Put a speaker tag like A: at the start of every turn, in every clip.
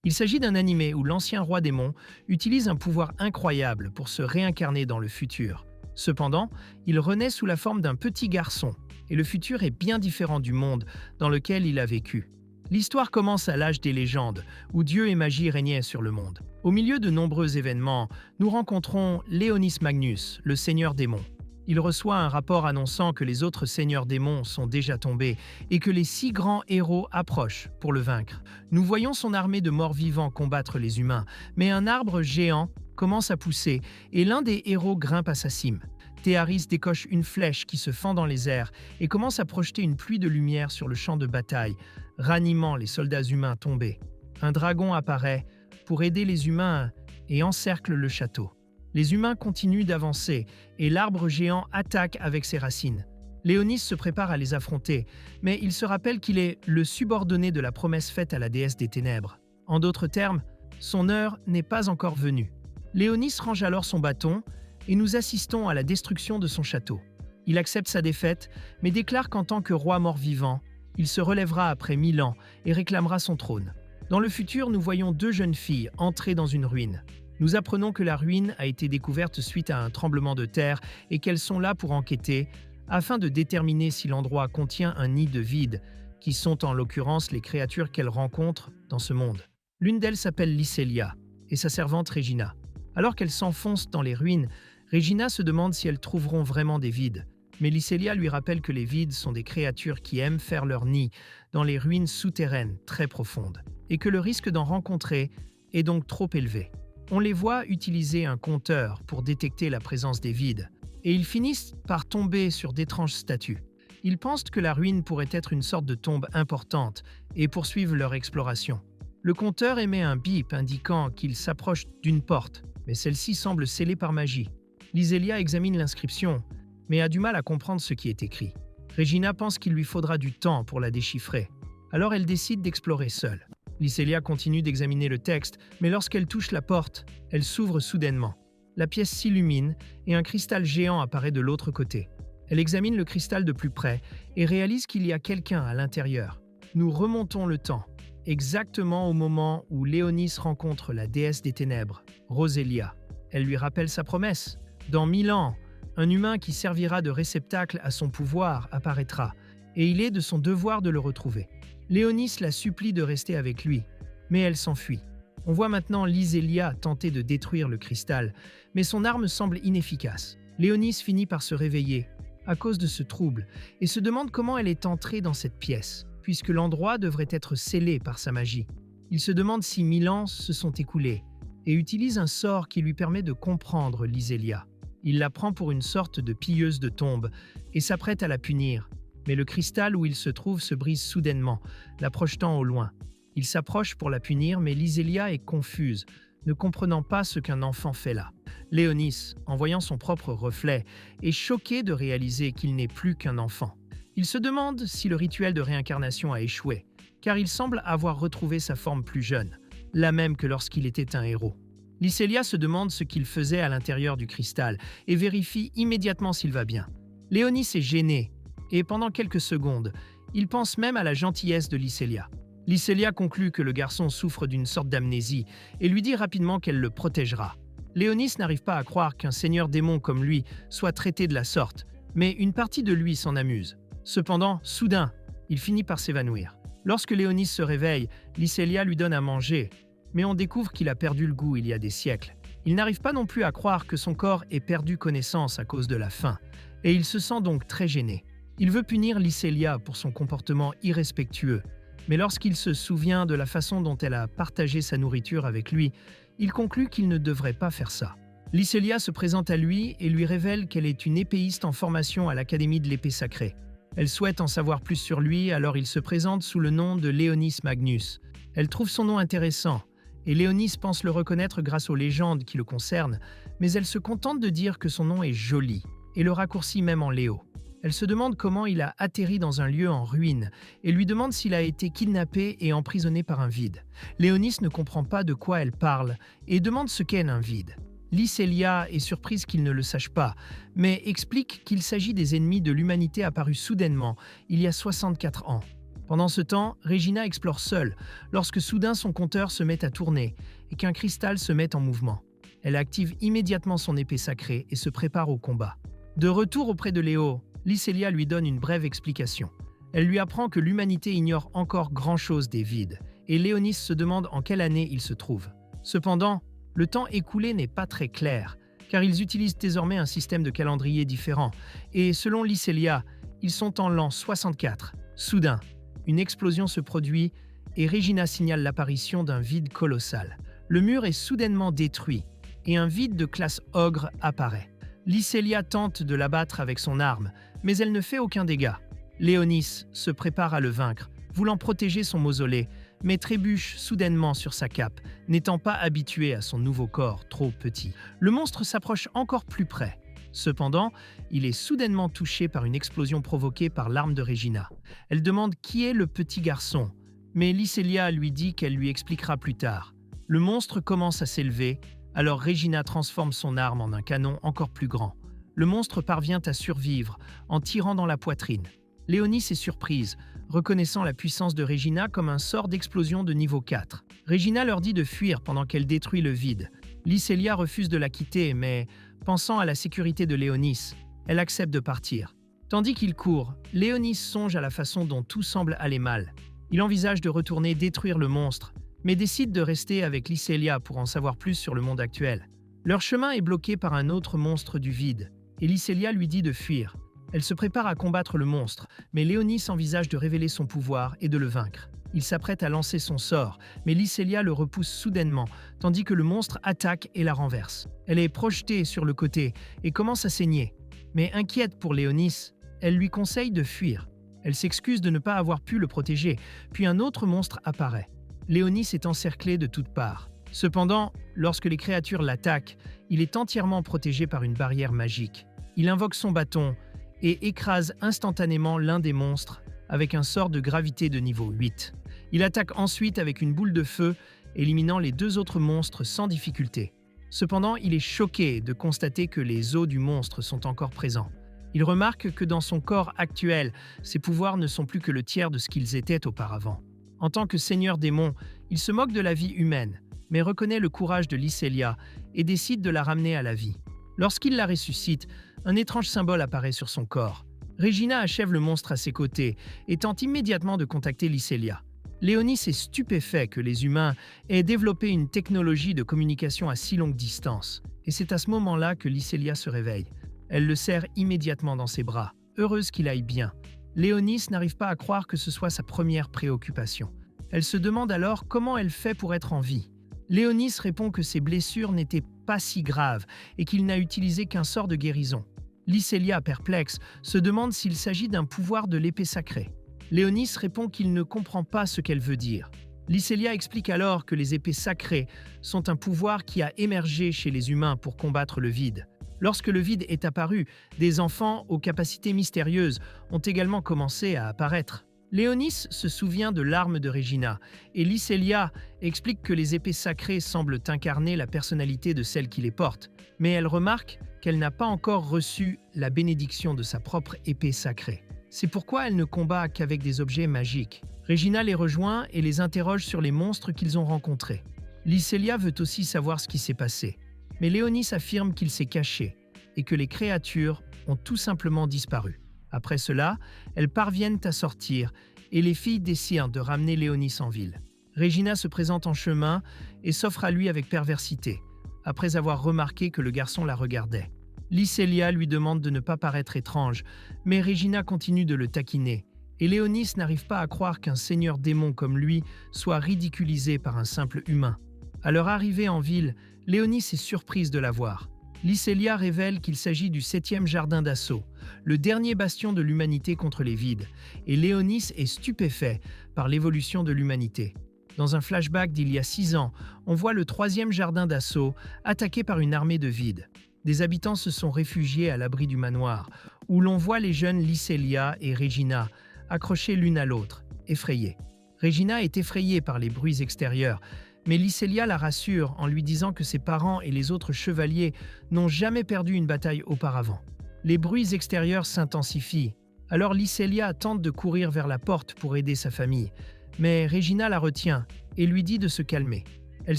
A: Il s'agit d'un animé où l'ancien roi démon utilise un pouvoir incroyable pour se réincarner dans le futur. Cependant, il renaît sous la forme d'un petit garçon, et le futur est bien différent du monde dans lequel il a vécu. L'histoire commence à l'âge des légendes, où Dieu et magie régnaient sur le monde. Au milieu de nombreux événements, nous rencontrons Léonis Magnus, le seigneur démon. Il reçoit un rapport annonçant que les autres seigneurs démons sont déjà tombés et que les 6 grands héros approchent pour le vaincre. Nous voyons son armée de morts-vivants combattre les humains, mais un arbre géant commence à pousser et l'un des héros grimpe à sa cime. Théaris décoche une flèche qui se fend dans les airs et commence à projeter une pluie de lumière sur le champ de bataille, ranimant les soldats humains tombés. Un dragon apparaît pour aider les humains et encercle le château. Les humains continuent d'avancer et l'arbre géant attaque avec ses racines. Léonis se prépare à les affronter, mais il se rappelle qu'il est le subordonné de la promesse faite à la déesse des ténèbres. En d'autres termes, son heure n'est pas encore venue. Léonis range alors son bâton et nous assistons à la destruction de son château. Il accepte sa défaite, mais déclare qu'en tant que roi mort-vivant, il se relèvera après 1000 ans et réclamera son trône. Dans le futur, nous voyons 2 jeunes filles entrer dans une ruine. Nous apprenons que la ruine a été découverte suite à un tremblement de terre et qu'elles sont là pour enquêter, afin de déterminer si l'endroit contient un nid de vide, qui sont en l'occurrence les créatures qu'elles rencontrent dans ce monde. L'une d'elles s'appelle Lycelia, et sa servante Regina. Alors qu'elles s'enfoncent dans les ruines, Regina se demande si elles trouveront vraiment des vides. Mais Lycelia lui rappelle que les vides sont des créatures qui aiment faire leur nid dans les ruines souterraines très profondes, et que le risque d'en rencontrer est donc trop élevé. On les voit utiliser un compteur pour détecter la présence des vides, et ils finissent par tomber sur d'étranges statues. Ils pensent que la ruine pourrait être une sorte de tombe importante et poursuivent leur exploration. Le compteur émet un bip indiquant qu'ils s'approchent d'une porte, mais celle-ci semble scellée par magie. Lycelia examine l'inscription, mais a du mal à comprendre ce qui est écrit. Regina pense qu'il lui faudra du temps pour la déchiffrer. Alors elle décide d'explorer seule. Lycelia continue d'examiner le texte, mais lorsqu'elle touche la porte, elle s'ouvre soudainement. La pièce s'illumine et un cristal géant apparaît de l'autre côté. Elle examine le cristal de plus près et réalise qu'il y a quelqu'un à l'intérieur. Nous remontons le temps, exactement au moment où Léonis rencontre la déesse des ténèbres, Rosélia. Elle lui rappelle sa promesse. Dans 1000 ans, un humain qui servira de réceptacle à son pouvoir apparaîtra, et il est de son devoir de le retrouver. Léonis la supplie de rester avec lui, mais elle s'enfuit. On voit maintenant Lycelia tenter de détruire le cristal, mais son arme semble inefficace. Léonis finit par se réveiller à cause de ce trouble et se demande comment elle est entrée dans cette pièce, puisque l'endroit devrait être scellé par sa magie. Il se demande si 1000 ans se sont écoulés et utilise un sort qui lui permet de comprendre Lycelia. Il la prend pour une sorte de pilleuse de tombes et s'apprête à la punir. Mais le cristal où il se trouve se brise soudainement, la projetant au loin. Il s'approche pour la punir, mais Lycelia est confuse, ne comprenant pas ce qu'un enfant fait là. Léonis, en voyant son propre reflet, est choqué de réaliser qu'il n'est plus qu'un enfant. Il se demande si le rituel de réincarnation a échoué, car il semble avoir retrouvé sa forme plus jeune, la même que lorsqu'il était un héros. Lycelia se demande ce qu'il faisait à l'intérieur du cristal et vérifie immédiatement s'il va bien. Léonis est gêné, et pendant quelques secondes, il pense même à la gentillesse de Lycelia. Lycelia conclut que le garçon souffre d'une sorte d'amnésie et lui dit rapidement qu'elle le protégera. Léonis n'arrive pas à croire qu'un seigneur démon comme lui soit traité de la sorte, mais une partie de lui s'en amuse. Cependant, soudain, il finit par s'évanouir. Lorsque Léonis se réveille, Lycelia lui donne à manger, mais on découvre qu'il a perdu le goût il y a des siècles. Il n'arrive pas non plus à croire que son corps ait perdu connaissance à cause de la faim, et il se sent donc très gêné. Il veut punir Lycelia pour son comportement irrespectueux, mais lorsqu'il se souvient de la façon dont elle a partagé sa nourriture avec lui, il conclut qu'il ne devrait pas faire ça. Lycelia se présente à lui et lui révèle qu'elle est une épéiste en formation à l'Académie de l'Épée Sacrée. Elle souhaite en savoir plus sur lui, alors il se présente sous le nom de Léonis Magnus. Elle trouve son nom intéressant, et Léonis pense le reconnaître grâce aux légendes qui le concernent, mais elle se contente de dire que son nom est joli, et le raccourcit même en Léo. Elle se demande comment il a atterri dans un lieu en ruine et lui demande s'il a été kidnappé et emprisonné par un vide. Léonis ne comprend pas de quoi elle parle et demande ce qu'est un vide. Lycelia est surprise qu'il ne le sache pas, mais explique qu'il s'agit des ennemis de l'humanité apparus soudainement il y a 64 ans. Pendant ce temps, Regina explore seule, lorsque soudain son compteur se met à tourner et qu'un cristal se met en mouvement. Elle active immédiatement son épée sacrée et se prépare au combat. De retour auprès de Léo, Lycelia lui donne une brève explication. Elle lui apprend que l'humanité ignore encore grand-chose des vides, et Léonis se demande en quelle année il se trouve. Cependant, le temps écoulé n'est pas très clair, car ils utilisent désormais un système de calendrier différent, et selon Lycelia, ils sont en l'an 64. Soudain, une explosion se produit et Regina signale l'apparition d'un vide colossal. Le mur est soudainement détruit et un vide de classe ogre apparaît. Lycelia tente de l'abattre avec son arme, mais elle ne fait aucun dégât. Léonis se prépare à le vaincre, voulant protéger son mausolée, mais trébuche soudainement sur sa cape, n'étant pas habitué à son nouveau corps trop petit. Le monstre s'approche encore plus près. Cependant, il est soudainement touché par une explosion provoquée par l'arme de Regina. Elle demande qui est le petit garçon, mais Lycelia lui dit qu'elle lui expliquera plus tard. Le monstre commence à s'élever, alors Regina transforme son arme en un canon encore plus grand. Le monstre parvient à survivre en tirant dans la poitrine. Léonis est surprise, reconnaissant la puissance de Regina comme un sort d'explosion de niveau 4. Regina leur dit de fuir pendant qu'elle détruit le vide. Lycelia refuse de la quitter, mais, pensant à la sécurité de Léonis, elle accepte de partir. Tandis qu'il court, Léonis songe à la façon dont tout semble aller mal. Il envisage de retourner détruire le monstre, mais décide de rester avec Lycelia pour en savoir plus sur le monde actuel. Leur chemin est bloqué par un autre monstre du vide, et Lycelia lui dit de fuir. Elle se prépare à combattre le monstre, mais Léonis envisage de révéler son pouvoir et de le vaincre. Il s'apprête à lancer son sort, mais Lycelia le repousse soudainement, tandis que le monstre attaque et la renverse. Elle est projetée sur le côté et commence à saigner. Mais inquiète pour Léonis, elle lui conseille de fuir. Elle s'excuse de ne pas avoir pu le protéger, puis un autre monstre apparaît. Léonis est encerclé de toutes parts. Cependant, lorsque les créatures l'attaquent, il est entièrement protégé par une barrière magique. Il invoque son bâton et écrase instantanément l'un des monstres avec un sort de gravité de niveau 8. Il attaque ensuite avec une boule de feu, éliminant les deux autres monstres sans difficulté. Cependant, il est choqué de constater que les os du monstre sont encore présents. Il remarque que dans son corps actuel, ses pouvoirs ne sont plus que le tiers de ce qu'ils étaient auparavant. En tant que seigneur démon, il se moque de la vie humaine, mais reconnaît le courage de Lycelia et décide de la ramener à la vie. Lorsqu'il la ressuscite, un étrange symbole apparaît sur son corps. Regina achève le monstre à ses côtés et tente immédiatement de contacter Lycelia. Léonis est stupéfait que les humains aient développé une technologie de communication à si longue distance, et c'est à ce moment-là que Lycelia se réveille. Elle le serre immédiatement dans ses bras, heureuse qu'il aille bien. Léonis n'arrive pas à croire que ce soit sa première préoccupation. Elle se demande alors comment elle fait pour être en vie. Léonis répond que ses blessures n'étaient pas si graves et qu'il n'a utilisé qu'un sort de guérison. Lycelia, perplexe, se demande s'il s'agit d'un pouvoir de l'épée sacrée. Léonis répond qu'il ne comprend pas ce qu'elle veut dire. Lycelia explique alors que les épées sacrées sont un pouvoir qui a émergé chez les humains pour combattre le vide. Lorsque le vide est apparu, des enfants aux capacités mystérieuses ont également commencé à apparaître. Léonis se souvient de l'arme de Regina, et Lycelia explique que les épées sacrées semblent incarner la personnalité de celle qui les porte, mais elle remarque qu'elle n'a pas encore reçu la bénédiction de sa propre épée sacrée. C'est pourquoi elle ne combat qu'avec des objets magiques. Regina les rejoint et les interroge sur les monstres qu'ils ont rencontrés. Lycelia veut aussi savoir ce qui s'est passé, mais Léonis affirme qu'il s'est caché et que les créatures ont tout simplement disparu. Après cela, elles parviennent à sortir et les filles décident de ramener Léonis en ville. Regina se présente en chemin et s'offre à lui avec perversité, après avoir remarqué que le garçon la regardait. Lycelia lui demande de ne pas paraître étrange, mais Regina continue de le taquiner, et Léonis n'arrive pas à croire qu'un seigneur démon comme lui soit ridiculisé par un simple humain. À leur arrivée en ville, Léonis est surprise de la voir. Lycelia révèle qu'il s'agit du 7e jardin d'assaut, le dernier bastion de l'humanité contre les vides, et Léonis est stupéfait par l'évolution de l'humanité. Dans un flashback d'il y a 6 ans, on voit le 3e jardin d'assaut attaqué par une armée de vides. Des habitants se sont réfugiés à l'abri du manoir, où l'on voit les jeunes Lycelia et Regina accrochées l'une à l'autre, effrayées. Regina est effrayée par les bruits extérieurs, mais Lycelia la rassure en lui disant que ses parents et les autres chevaliers n'ont jamais perdu une bataille auparavant. Les bruits extérieurs s'intensifient, Alors Lycelia tente de courir vers la porte pour aider sa famille, mais Regina la retient et lui dit de se calmer. Elles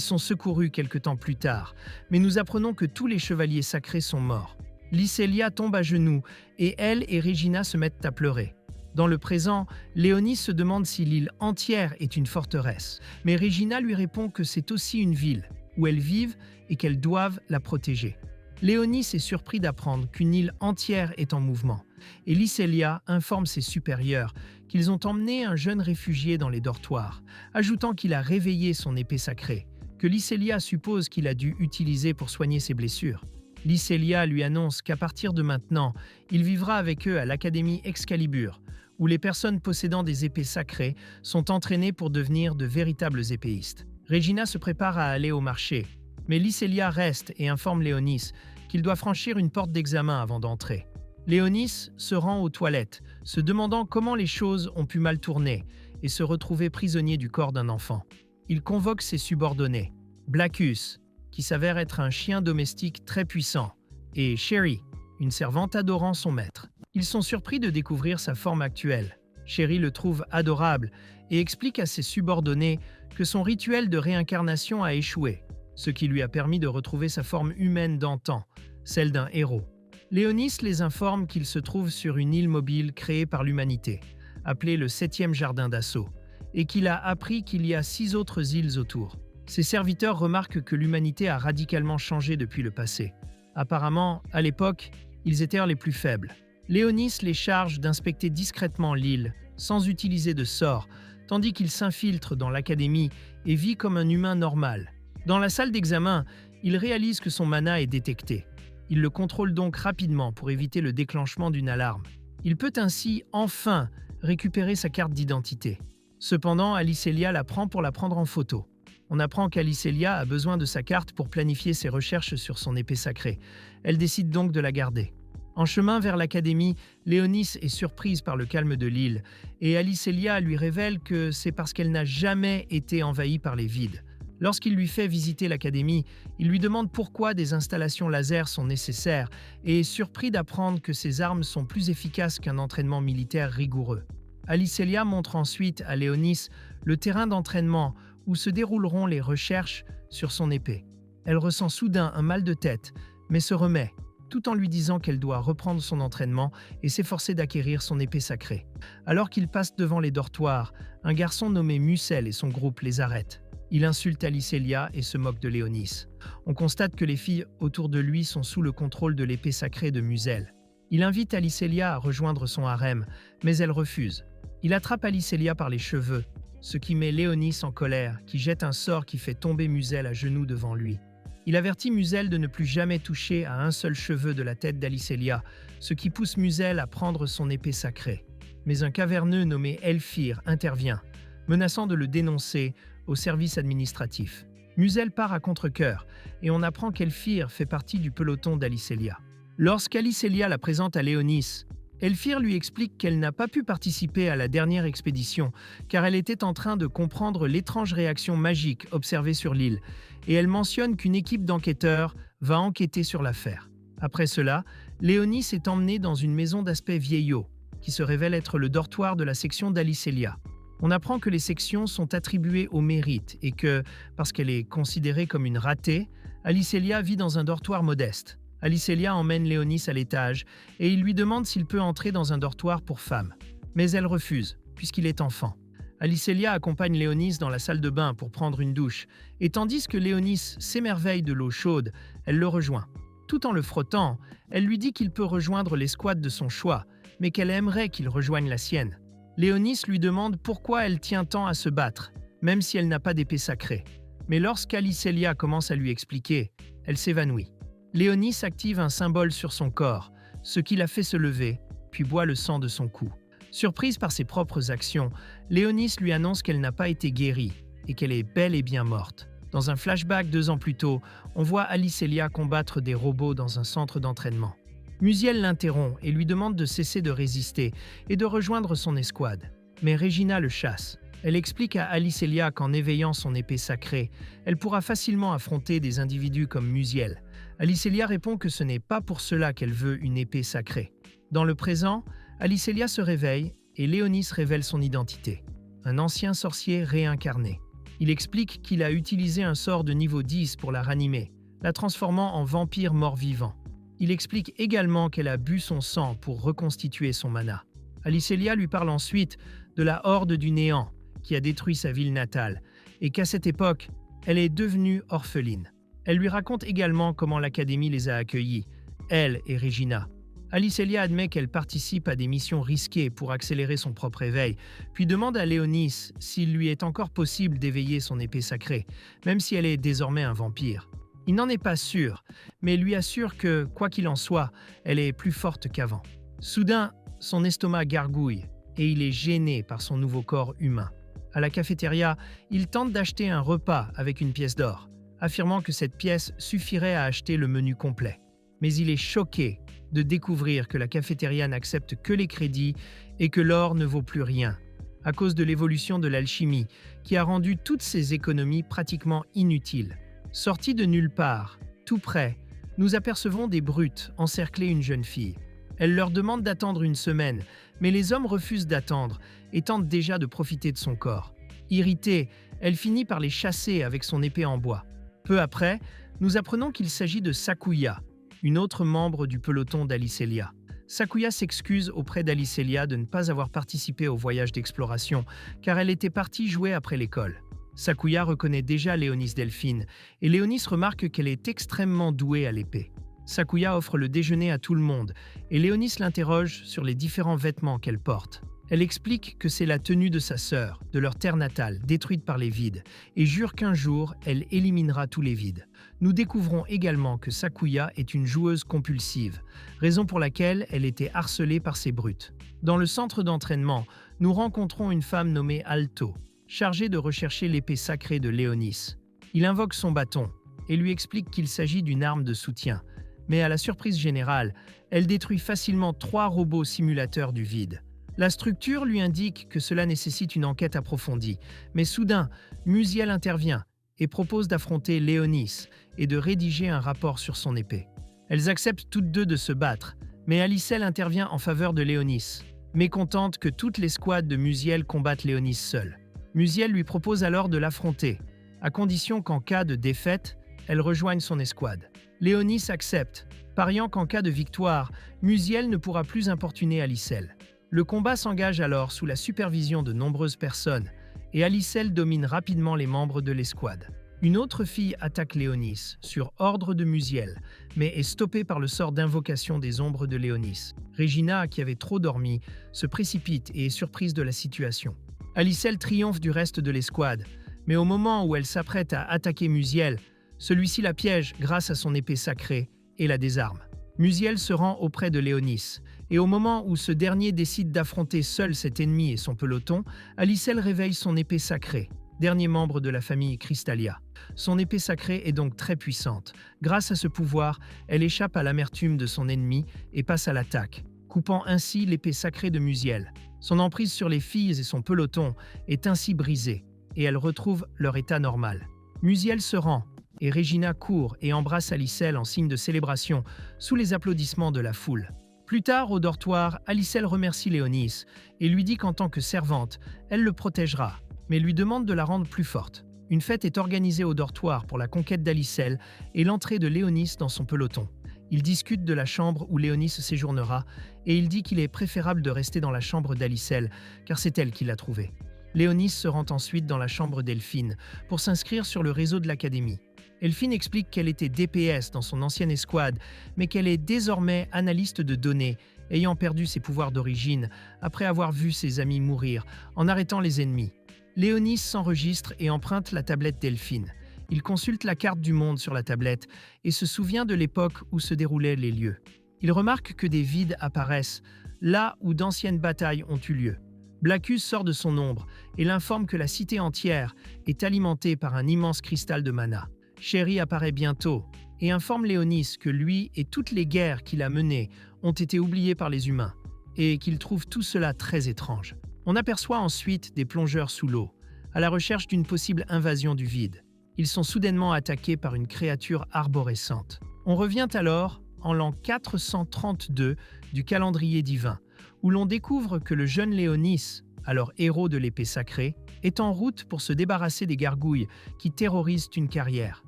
A: sont secourues quelque temps plus tard, mais nous apprenons que tous les chevaliers sacrés sont morts. Lycelia tombe à genoux et elle et Regina se mettent à pleurer. Dans le présent, Léonis se demande si l'île entière est une forteresse, mais Regina lui répond que c'est aussi une ville où elles vivent et qu'elles doivent la protéger. Léonis est surpris d'apprendre qu'une île entière est en mouvement, et Lycelia informe ses supérieurs qu'ils ont emmené un jeune réfugié dans les dortoirs, ajoutant qu'il a réveillé son épée sacrée, que Lycelia suppose qu'il a dû utiliser pour soigner ses blessures. Lycelia lui annonce qu'à partir de maintenant, il vivra avec eux à l'Académie Excalibur, où les personnes possédant des épées sacrées sont entraînées pour devenir de véritables épéistes. Regina se prépare à aller au marché, mais Lycelia reste et informe Léonis qu'il doit franchir une porte d'examen avant d'entrer. Léonis se rend aux toilettes, se demandant comment les choses ont pu mal tourner et se retrouver prisonnier du corps d'un enfant. Il convoque ses subordonnés, Blackus, qui s'avère être un chien domestique très puissant, et Sherry, une servante adorant son maître. Ils sont surpris de découvrir sa forme actuelle. Sherry le trouve adorable et explique à ses subordonnés que son rituel de réincarnation a échoué, ce qui lui a permis de retrouver sa forme humaine d'antan, celle d'un héros. Léonis les informe qu'il se trouve sur une île mobile créée par l'humanité, appelée le 7e jardin d'assaut, et qu'il a appris qu'il y a 6 autres îles autour. Ses serviteurs remarquent que l'humanité a radicalement changé depuis le passé. Apparemment, à l'époque, ils étaient les plus faibles. Léonis les charge d'inspecter discrètement l'île, sans utiliser de sorts, tandis qu'il s'infiltre dans l'académie et vit comme un humain normal. Dans la salle d'examen, il réalise que son mana est détecté. Il le contrôle donc rapidement pour éviter le déclenchement d'une alarme. Il peut ainsi, enfin, récupérer sa carte d'identité. Cependant, Lycelia la prend pour la prendre en photo. On apprend qu'Lycelia a besoin de sa carte pour planifier ses recherches sur son épée sacrée. Elle décide donc de la garder. En chemin vers l'académie, Léonis est surprise par le calme de l'île, et Lycelia lui révèle que c'est parce qu'elle n'a jamais été envahie par les vides. Lorsqu'il lui fait visiter l'académie, il lui demande pourquoi des installations laser sont nécessaires et est surpris d'apprendre que ces armes sont plus efficaces qu'un entraînement militaire rigoureux. Lycelia montre ensuite à Léonis le terrain d'entraînement où se dérouleront les recherches sur son épée. Elle ressent soudain un mal de tête, mais se remet, tout en lui disant qu'elle doit reprendre son entraînement et s'efforcer d'acquérir son épée sacrée. Alors qu'il passe devant les dortoirs, un garçon nommé Musel et son groupe les arrêtent. Il insulte Lycelia et se moque de Léonis. On constate que les filles autour de lui sont sous le contrôle de l'épée sacrée de Musel. Il invite Lycelia à rejoindre son harem, mais elle refuse. Il attrape Lycelia par les cheveux, ce qui met Léonis en colère, qui jette un sort qui fait tomber Musel à genoux devant lui. Il avertit Musel de ne plus jamais toucher à un seul cheveu de la tête d'Lycelia, ce qui pousse Musel à prendre son épée sacrée. Mais un caverneux nommé Elfir intervient, menaçant de le dénoncer au service administratif. Musel part à contre-cœur, et on apprend qu'Elfir fait partie du peloton d'Lycelia. Lorsqu'Lycelia la présente à Léonis, Elfir lui explique qu'elle n'a pas pu participer à la dernière expédition car elle était en train de comprendre l'étrange réaction magique observée sur l'île, et elle mentionne qu'une équipe d'enquêteurs va enquêter sur l'affaire. Après cela, Léonis est emmenée dans une maison d'aspect vieillot, qui se révèle être le dortoir de la section d'Lycelia. On apprend que les sections sont attribuées au mérite et que, parce qu'elle est considérée comme une ratée, Lycelia vit dans un dortoir modeste. Lycelia emmène Léonis à l'étage et il lui demande s'il peut entrer dans un dortoir pour femmes. Mais elle refuse, puisqu'il est enfant. Lycelia accompagne Léonis dans la salle de bain pour prendre une douche, et tandis que Léonis s'émerveille de l'eau chaude, elle le rejoint. Tout en le frottant, elle lui dit qu'il peut rejoindre l'escouade de son choix, mais qu'elle aimerait qu'il rejoigne la sienne. Léonis lui demande pourquoi elle tient tant à se battre, même si elle n'a pas d'épée sacrée. Mais lorsqu'Lycelia commence à lui expliquer, elle s'évanouit. Léonis active un symbole sur son corps, ce qui la fait se lever, puis boit le sang de son cou. Surprise par ses propres actions, Léonis lui annonce qu'elle n'a pas été guérie et qu'elle est bel et bien morte. Dans un flashback 2 ans plus tôt, on voit Lycelia combattre des robots dans un centre d'entraînement. Musiel l'interrompt et lui demande de cesser de résister et de rejoindre son escouade. Mais Regina le chasse. Elle explique à Lycelia qu'en éveillant son épée sacrée, elle pourra facilement affronter des individus comme Musiel. Lycelia répond que ce n'est pas pour cela qu'elle veut une épée sacrée. Dans le présent, Alicelia se réveille et Léonis révèle son identité. Un ancien sorcier réincarné. Il explique qu'il a utilisé un sort de niveau 10 pour la ranimer, la transformant en vampire mort-vivant. Il explique également qu'elle a bu son sang pour reconstituer son mana. Alicelia lui parle ensuite de la Horde du Néant qui a détruit sa ville natale et qu'à cette époque, elle est devenue orpheline. Elle lui raconte également comment l'Académie les a accueillis, elle et Regina. Alicelia admet qu'elle participe à des missions risquées pour accélérer son propre éveil, puis demande à Léonis s'il lui est encore possible d'éveiller son épée sacrée, même si elle est désormais un vampire. Il n'en est pas sûr, mais lui assure que, quoi qu'il en soit, elle est plus forte qu'avant. Soudain, son estomac gargouille et il est gêné par son nouveau corps humain. À la cafétéria, il tente d'acheter un repas avec une pièce d'or, affirmant que cette pièce suffirait à acheter le menu complet. Mais il est choqué de découvrir que la cafétéria n'accepte que les crédits et que l'or ne vaut plus rien, à cause de l'évolution de l'alchimie, qui a rendu toutes ces économies pratiquement inutiles. Sortis de nulle part, tout près, nous apercevons des brutes encercler une jeune fille. Elle leur demande d'attendre une semaine, mais les hommes refusent d'attendre et tentent déjà de profiter de son corps. Irritée, elle finit par les chasser avec son épée en bois. Peu après, nous apprenons qu'il s'agit de Sakuya, une autre membre du peloton d'Alicelia. Sakuya s'excuse auprès d'Alicelia de ne pas avoir participé au voyage d'exploration, car elle était partie jouer après l'école. Sakuya reconnaît déjà Léonis Delphine, et Léonis remarque qu'elle est extrêmement douée à l'épée. Sakuya offre le déjeuner à tout le monde, et Léonis l'interroge sur les différents vêtements qu'elle porte. Elle explique que c'est la tenue de sa sœur, de leur terre natale, détruite par les vides, et jure qu'un jour, elle éliminera tous les vides. Nous découvrons également que Sakuya est une joueuse compulsive, raison pour laquelle elle était harcelée par ces brutes. Dans le centre d'entraînement, nous rencontrons une femme nommée Alto, chargée de rechercher l'épée sacrée de Léonis. Il invoque son bâton et lui explique qu'il s'agit d'une arme de soutien. Mais à la surprise générale, elle détruit facilement 3 robots simulateurs du vide. La structure lui indique que cela nécessite une enquête approfondie, mais soudain, Musiel intervient et propose d'affronter Léonis et de rédiger un rapport sur son épée. Elles acceptent toutes deux de se battre, mais Alicelle intervient en faveur de Léonis, mécontente que toutes les squads de Musiel combattent Léonis seule. Musiel lui propose alors de l'affronter, à condition qu'en cas de défaite, elle rejoigne son escouade. Léonis accepte, pariant qu'en cas de victoire, Musiel ne pourra plus importuner Alicelle. Le combat s'engage alors sous la supervision de nombreuses personnes, et Alicelle domine rapidement les membres de l'escouade. Une autre fille attaque Léonis, sur ordre de Musiel, mais est stoppée par le sort d'invocation des ombres de Léonis. Regina, qui avait trop dormi, se précipite et est surprise de la situation. Alicelle triomphe du reste de l'escouade, mais au moment où elle s'apprête à attaquer Musiel, celui-ci la piège grâce à son épée sacrée et la désarme. Musiel se rend auprès de Léonis, et au moment où ce dernier décide d'affronter seul cet ennemi et son peloton, Alicelle réveille son épée sacrée, dernier membre de la famille Crystalia. Son épée sacrée est donc très puissante. Grâce à ce pouvoir, elle échappe à l'amertume de son ennemi et passe à l'attaque, coupant ainsi l'épée sacrée de Musiel. Son emprise sur les filles et son peloton est ainsi brisée, et elles retrouvent leur état normal. Musiel se rend, et Regina court et embrasse Alicelle en signe de célébration, sous les applaudissements de la foule. Plus tard, au dortoir, Alicelle remercie Léonis et lui dit qu'en tant que servante, elle le protégera, mais lui demande de la rendre plus forte. Une fête est organisée au dortoir pour la conquête d'Alicelle et l'entrée de Léonis dans son peloton. Ils discutent de la chambre où Léonis séjournera et il dit qu'il est préférable de rester dans la chambre d'Alicelle car c'est elle qui l'a trouvée. Léonis se rend ensuite dans la chambre d'Elphine pour s'inscrire sur le réseau de l'Académie. Elphine explique qu'elle était DPS dans son ancienne escouade, mais qu'elle est désormais analyste de données, ayant perdu ses pouvoirs d'origine après avoir vu ses amis mourir en arrêtant les ennemis. Léonis s'enregistre et emprunte la tablette d'Elphine. Il consulte la carte du monde sur la tablette et se souvient de l'époque où se déroulaient les lieux. Il remarque que des vides apparaissent là où d'anciennes batailles ont eu lieu. Blackus sort de son ombre et l'informe que la cité entière est alimentée par un immense cristal de mana. Sherry apparaît bientôt et informe Léonis que lui et toutes les guerres qu'il a menées ont été oubliées par les humains et qu'il trouve tout cela très étrange. On aperçoit ensuite des plongeurs sous l'eau, à la recherche d'une possible invasion du vide. Ils sont soudainement attaqués par une créature arborescente. On revient alors en l'an 432 du calendrier divin, où l'on découvre que le jeune Léonis, alors héros de l'épée sacrée, est en route pour se débarrasser des gargouilles qui terrorisent une carrière.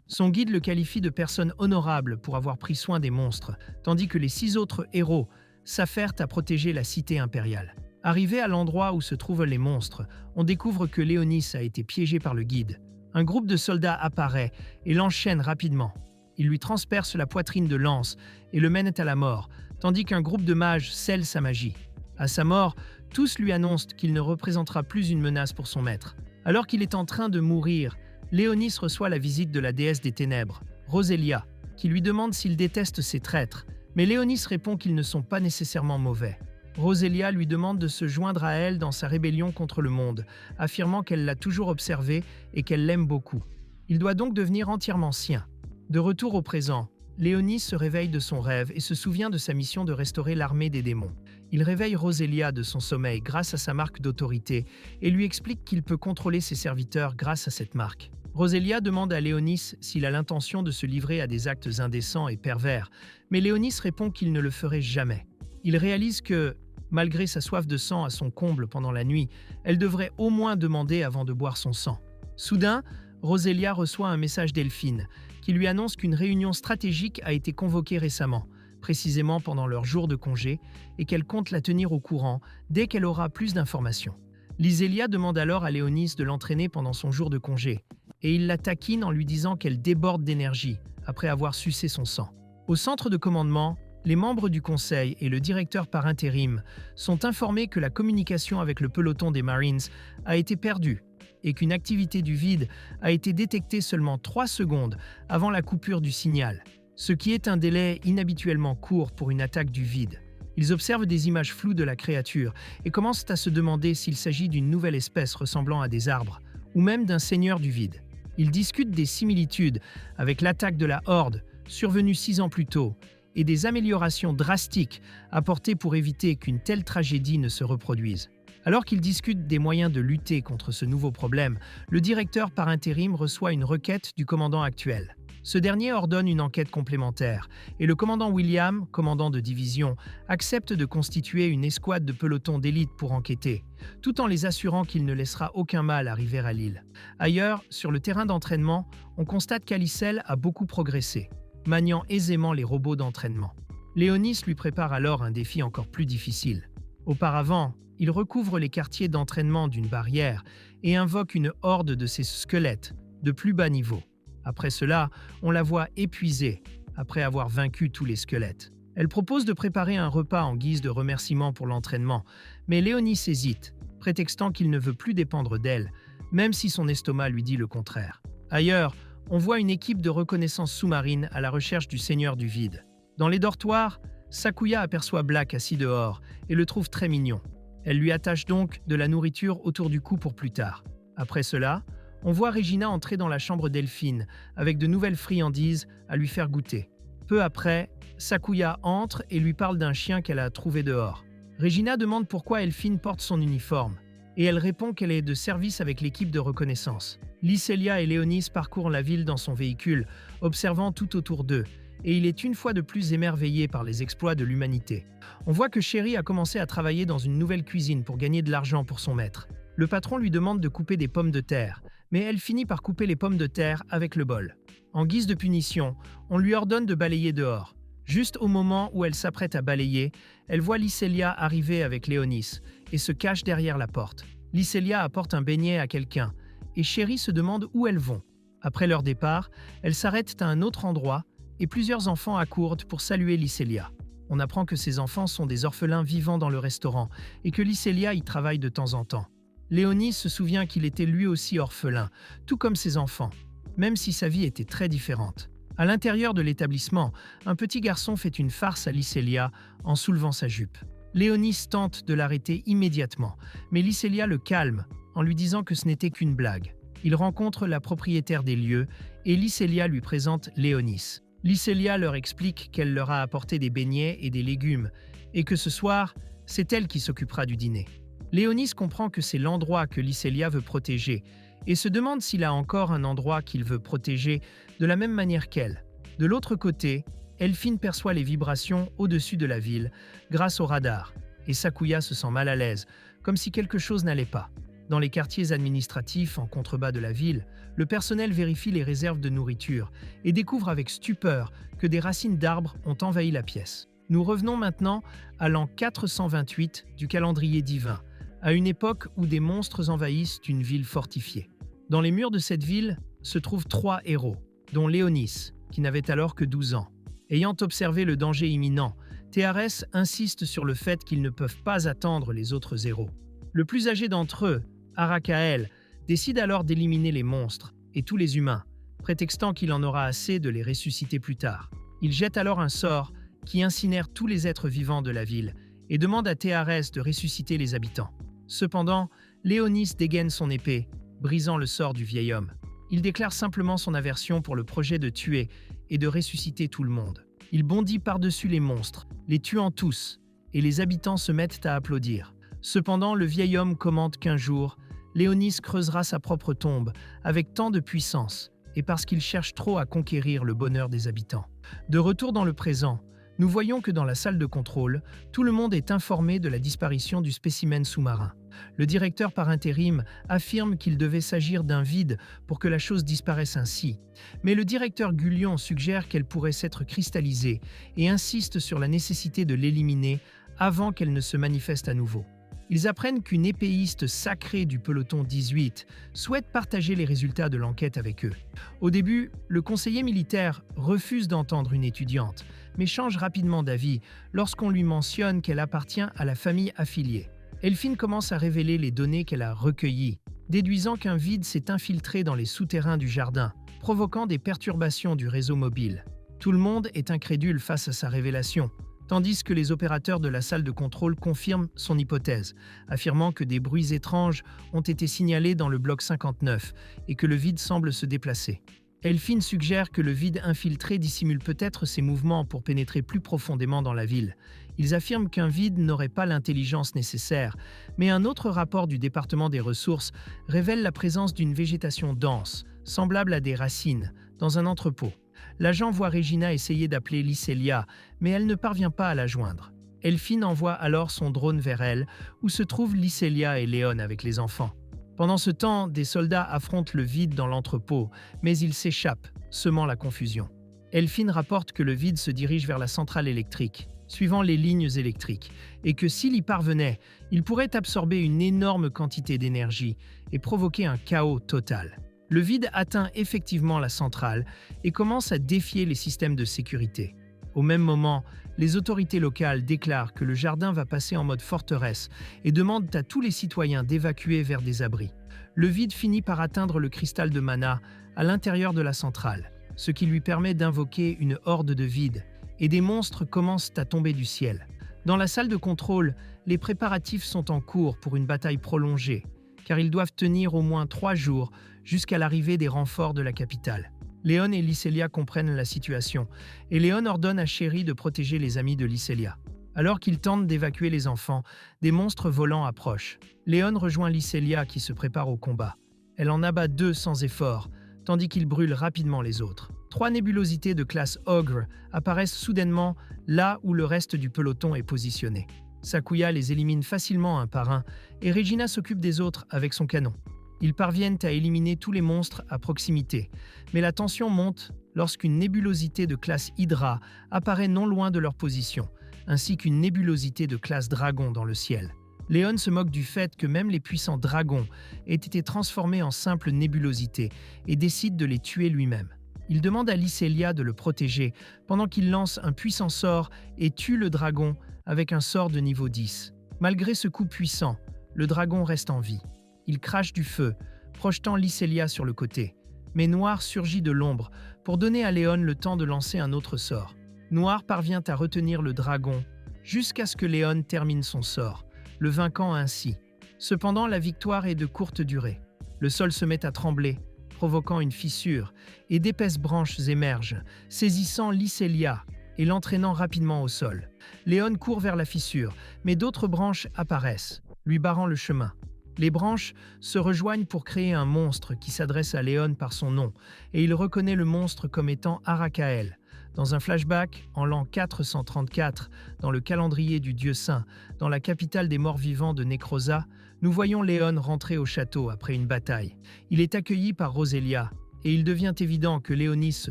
A: Son guide le qualifie de personne honorable pour avoir pris soin des monstres, tandis que les 6 autres héros s'affairent à protéger la cité impériale. Arrivé à l'endroit où se trouvent les monstres, on découvre que Léonis a été piégé par le guide. Un groupe de soldats apparaît et l'enchaîne rapidement. Il lui transperce la poitrine de lance et le mène à la mort, tandis qu'un groupe de mages scelle sa magie. À sa mort, tous lui annoncent qu'il ne représentera plus une menace pour son maître. Alors qu'il est en train de mourir, Léonis reçoit la visite de la déesse des ténèbres, Roselia, qui lui demande s'il déteste ses traîtres, mais Léonis répond qu'ils ne sont pas nécessairement mauvais. Roselia lui demande de se joindre à elle dans sa rébellion contre le monde, affirmant qu'elle l'a toujours observé et qu'elle l'aime beaucoup. Il doit donc devenir entièrement sien. De retour au présent, Léonis se réveille de son rêve et se souvient de sa mission de restaurer l'armée des démons. Il réveille Roselia de son sommeil grâce à sa marque d'autorité et lui explique qu'il peut contrôler ses serviteurs grâce à cette marque. Roselia demande à Léonis s'il a l'intention de se livrer à des actes indécents et pervers, mais Léonis répond qu'il ne le ferait jamais. Il réalise que, malgré sa soif de sang à son comble pendant la nuit, elle devrait au moins demander avant de boire son sang. Soudain, Roselia reçoit un message d'Elphine, qui lui annonce qu'une réunion stratégique a été convoquée récemment, précisément pendant leur jour de congé, et qu'elle compte la tenir au courant dès qu'elle aura plus d'informations. Lysélia demande alors à Léonis de l'entraîner pendant son jour de congé, et il la taquine en lui disant qu'elle déborde d'énergie après avoir sucé son sang. Au centre de commandement, les membres du conseil et le directeur par intérim sont informés que la communication avec le peloton des Marines a été perdue et qu'une activité du vide a été détectée seulement 3 secondes avant la coupure du signal, ce qui est un délai inhabituellement court pour une attaque du vide. Ils observent des images floues de la créature et commencent à se demander s'il s'agit d'une nouvelle espèce ressemblant à des arbres, ou même d'un seigneur du vide. Ils discutent des similitudes avec l'attaque de la Horde, survenue 6 ans plus tôt, et des améliorations drastiques apportées pour éviter qu'une telle tragédie ne se reproduise. Alors qu'ils discutent des moyens de lutter contre ce nouveau problème, le directeur par intérim reçoit une requête du commandant actuel. Ce dernier ordonne une enquête complémentaire, et le commandant William, commandant de division, accepte de constituer une escouade de pelotons d'élite pour enquêter, tout en les assurant qu'il ne laissera aucun mal arriver à l'île. Ailleurs, sur le terrain d'entraînement, on constate qu'Alicel a beaucoup progressé, maniant aisément les robots d'entraînement. Léonis lui prépare alors un défi encore plus difficile. Auparavant, il recouvre les quartiers d'entraînement d'une barrière et invoque une horde de ses squelettes, de plus bas niveau. Après cela, on la voit épuisée, après avoir vaincu tous les squelettes. Elle propose de préparer un repas en guise de remerciement pour l'entraînement, mais Léonis hésite, prétextant qu'il ne veut plus dépendre d'elle, même si son estomac lui dit le contraire. Ailleurs, on voit une équipe de reconnaissance sous-marine à la recherche du Seigneur du Vide. Dans les dortoirs, Sakuya aperçoit Black assis dehors et le trouve très mignon. Elle lui attache donc de la nourriture autour du cou pour plus tard. Après cela, on voit Regina entrer dans la chambre d'Elphine avec de nouvelles friandises à lui faire goûter. Peu après, Sakuya entre et lui parle d'un chien qu'elle a trouvé dehors. Regina demande pourquoi Elphine porte son uniforme, et elle répond qu'elle est de service avec l'équipe de reconnaissance. Lysélia et Léonis parcourent la ville dans son véhicule, observant tout autour d'eux, et il est une fois de plus émerveillé par les exploits de l'humanité. On voit que Sherry a commencé à travailler dans une nouvelle cuisine pour gagner de l'argent pour son maître. Le patron lui demande de couper des pommes de terre, mais elle finit par couper les pommes de terre avec le bol. En guise de punition, on lui ordonne de balayer dehors. Juste au moment où elle s'apprête à balayer, elle voit Lysélia arriver avec Léonis et se cache derrière la porte. Lysélia apporte un beignet à quelqu'un, et Sherry se demande où elles vont. Après leur départ, elles s'arrêtent à un autre endroit et plusieurs enfants accourent pour saluer Lysélia. On apprend que ces enfants sont des orphelins vivant dans le restaurant et que Lysélia y travaille de temps en temps. Léonis se souvient qu'il était lui aussi orphelin, tout comme ses enfants, même si sa vie était très différente. À l'intérieur de l'établissement, un petit garçon fait une farce à Lysélia en soulevant sa jupe. Léonis tente de l'arrêter immédiatement, mais Lysélia le calme en lui disant que ce n'était qu'une blague. Il rencontre la propriétaire des lieux et Lysélia lui présente Léonis. Lysélia leur explique qu'elle leur a apporté des beignets et des légumes et que ce soir, c'est elle qui s'occupera du dîner. Léonis comprend que c'est l'endroit que Lysélia veut protéger et se demande s'il a encore un endroit qu'il veut protéger de la même manière qu'elle. De l'autre côté, Elphine perçoit les vibrations au-dessus de la ville grâce au radar. et Sakuya se sent mal à l'aise, comme si quelque chose n'allait pas. Dans les quartiers administratifs en contrebas de la ville, le personnel vérifie les réserves de nourriture et découvre avec stupeur que des racines d'arbres ont envahi la pièce. Nous revenons maintenant à l'an 428 du calendrier divin, à une époque où des monstres envahissent une ville fortifiée. Dans les murs de cette ville se trouvent 3 héros, dont Léonis, qui n'avait alors que 12 ans. Ayant observé le danger imminent, Théarès insiste sur le fait qu'ils ne peuvent pas attendre les autres héros. Le plus âgé d'entre eux, Arakaël, décide alors d'éliminer les monstres et tous les humains, prétextant qu'il en aura assez de les ressusciter plus tard. Il jette alors un sort qui incinère tous les êtres vivants de la ville et demande à Théarès de ressusciter les habitants. Cependant, Léonis dégaine son épée, brisant le sort du vieil homme. Il déclare simplement son aversion pour le projet de tuer et de ressusciter tout le monde. Il bondit par-dessus les monstres, les tuant tous, et les habitants se mettent à applaudir. Cependant, le vieil homme commente qu'un jour, Léonis creusera sa propre tombe avec tant de puissance et parce qu'il cherche trop à conquérir le bonheur des habitants. De retour dans le présent, nous voyons que dans la salle de contrôle, tout le monde est informé de la disparition du spécimen sous-marin. Le directeur par intérim affirme qu'il devait s'agir d'un vide pour que la chose disparaisse ainsi, mais le directeur Gullion suggère qu'elle pourrait s'être cristallisée et insiste sur la nécessité de l'éliminer avant qu'elle ne se manifeste à nouveau. Ils apprennent qu'une épéiste sacrée du peloton 18 souhaite partager les résultats de l'enquête avec eux. Au début, le conseiller militaire refuse d'entendre une étudiante, mais change rapidement d'avis lorsqu'on lui mentionne qu'elle appartient à la famille affiliée. Elphine commence à révéler les données qu'elle a recueillies, déduisant qu'un vide s'est infiltré dans les souterrains du jardin, provoquant des perturbations du réseau mobile. Tout le monde est incrédule face à sa révélation, tandis que les opérateurs de la salle de contrôle confirment son hypothèse, affirmant que des bruits étranges ont été signalés dans le bloc 59 et que le vide semble se déplacer. Elphine suggère que le vide infiltré dissimule peut-être ses mouvements pour pénétrer plus profondément dans la ville. Ils affirment qu'un vide n'aurait pas l'intelligence nécessaire, mais un autre rapport du département des ressources révèle la présence d'une végétation dense, semblable à des racines, dans un entrepôt. L'agent voit Regina essayer d'appeler Lycelia, mais elle ne parvient pas à la joindre. Elphine envoie alors son drone vers elle, où se trouvent Lycelia et Léon avec les enfants. Pendant ce temps, des soldats affrontent le vide dans l'entrepôt, mais ils s'échappent, semant la confusion. Elphine rapporte que le vide se dirige vers la centrale électrique, suivant les lignes électriques, et que s'il y parvenait, il pourrait absorber une énorme quantité d'énergie et provoquer un chaos total. Le vide atteint effectivement la centrale et commence à défier les systèmes de sécurité. Au même moment, les autorités locales déclarent que le jardin va passer en mode forteresse et demandent à tous les citoyens d'évacuer vers des abris. Le vide finit par atteindre le cristal de mana à l'intérieur de la centrale, ce qui lui permet d'invoquer une horde de vide, et des monstres commencent à tomber du ciel. Dans la salle de contrôle, les préparatifs sont en cours pour une bataille prolongée, car ils doivent tenir au moins 3 jours jusqu'à l'arrivée des renforts de la capitale. Léon et Lycelia comprennent la situation, et Léon ordonne à Chéri de protéger les amis de Lycelia. Alors qu'ils tentent d'évacuer les enfants, des monstres volants approchent. Léon rejoint Lycelia qui se prépare au combat. Elle en abat 2 sans effort, tandis qu'il brûle rapidement les autres. 3 nébulosités de classe Ogre apparaissent soudainement là où le reste du peloton est positionné. Sakuya les élimine facilement un par un, et Regina s'occupe des autres avec son canon. Ils parviennent à éliminer tous les monstres à proximité, mais la tension monte lorsqu'une nébulosité de classe Hydra apparaît non loin de leur position, ainsi qu'une nébulosité de classe Dragon dans le ciel. Léon se moque du fait que même les puissants dragons aient été transformés en simples nébulosités et décide de les tuer lui-même. Il demande à Lycelia de le protéger pendant qu'il lance un puissant sort et tue le dragon avec un sort de niveau 10. Malgré ce coup puissant, le dragon reste en vie. Il crache du feu, projetant Lycelia sur le côté. Mais Noir surgit de l'ombre pour donner à Léon le temps de lancer un autre sort. Noir parvient à retenir le dragon jusqu'à ce que Léon termine son sort, le vainquant ainsi. Cependant, la victoire est de courte durée. Le sol se met à trembler, provoquant une fissure, et d'épaisses branches émergent, saisissant Lycelia et l'entraînant rapidement au sol. Léon court vers la fissure, mais d'autres branches apparaissent, lui barrant le chemin. Les branches se rejoignent pour créer un monstre qui s'adresse à Léon par son nom, et il reconnaît le monstre comme étant Arakaël, Dans un flashback, en l'an 434, dans le calendrier du Dieu Saint, dans la capitale des morts-vivants de Necrosa, nous voyons Léon rentrer au château après une bataille. Il est accueilli par Roselia, et il devient évident que Léonis se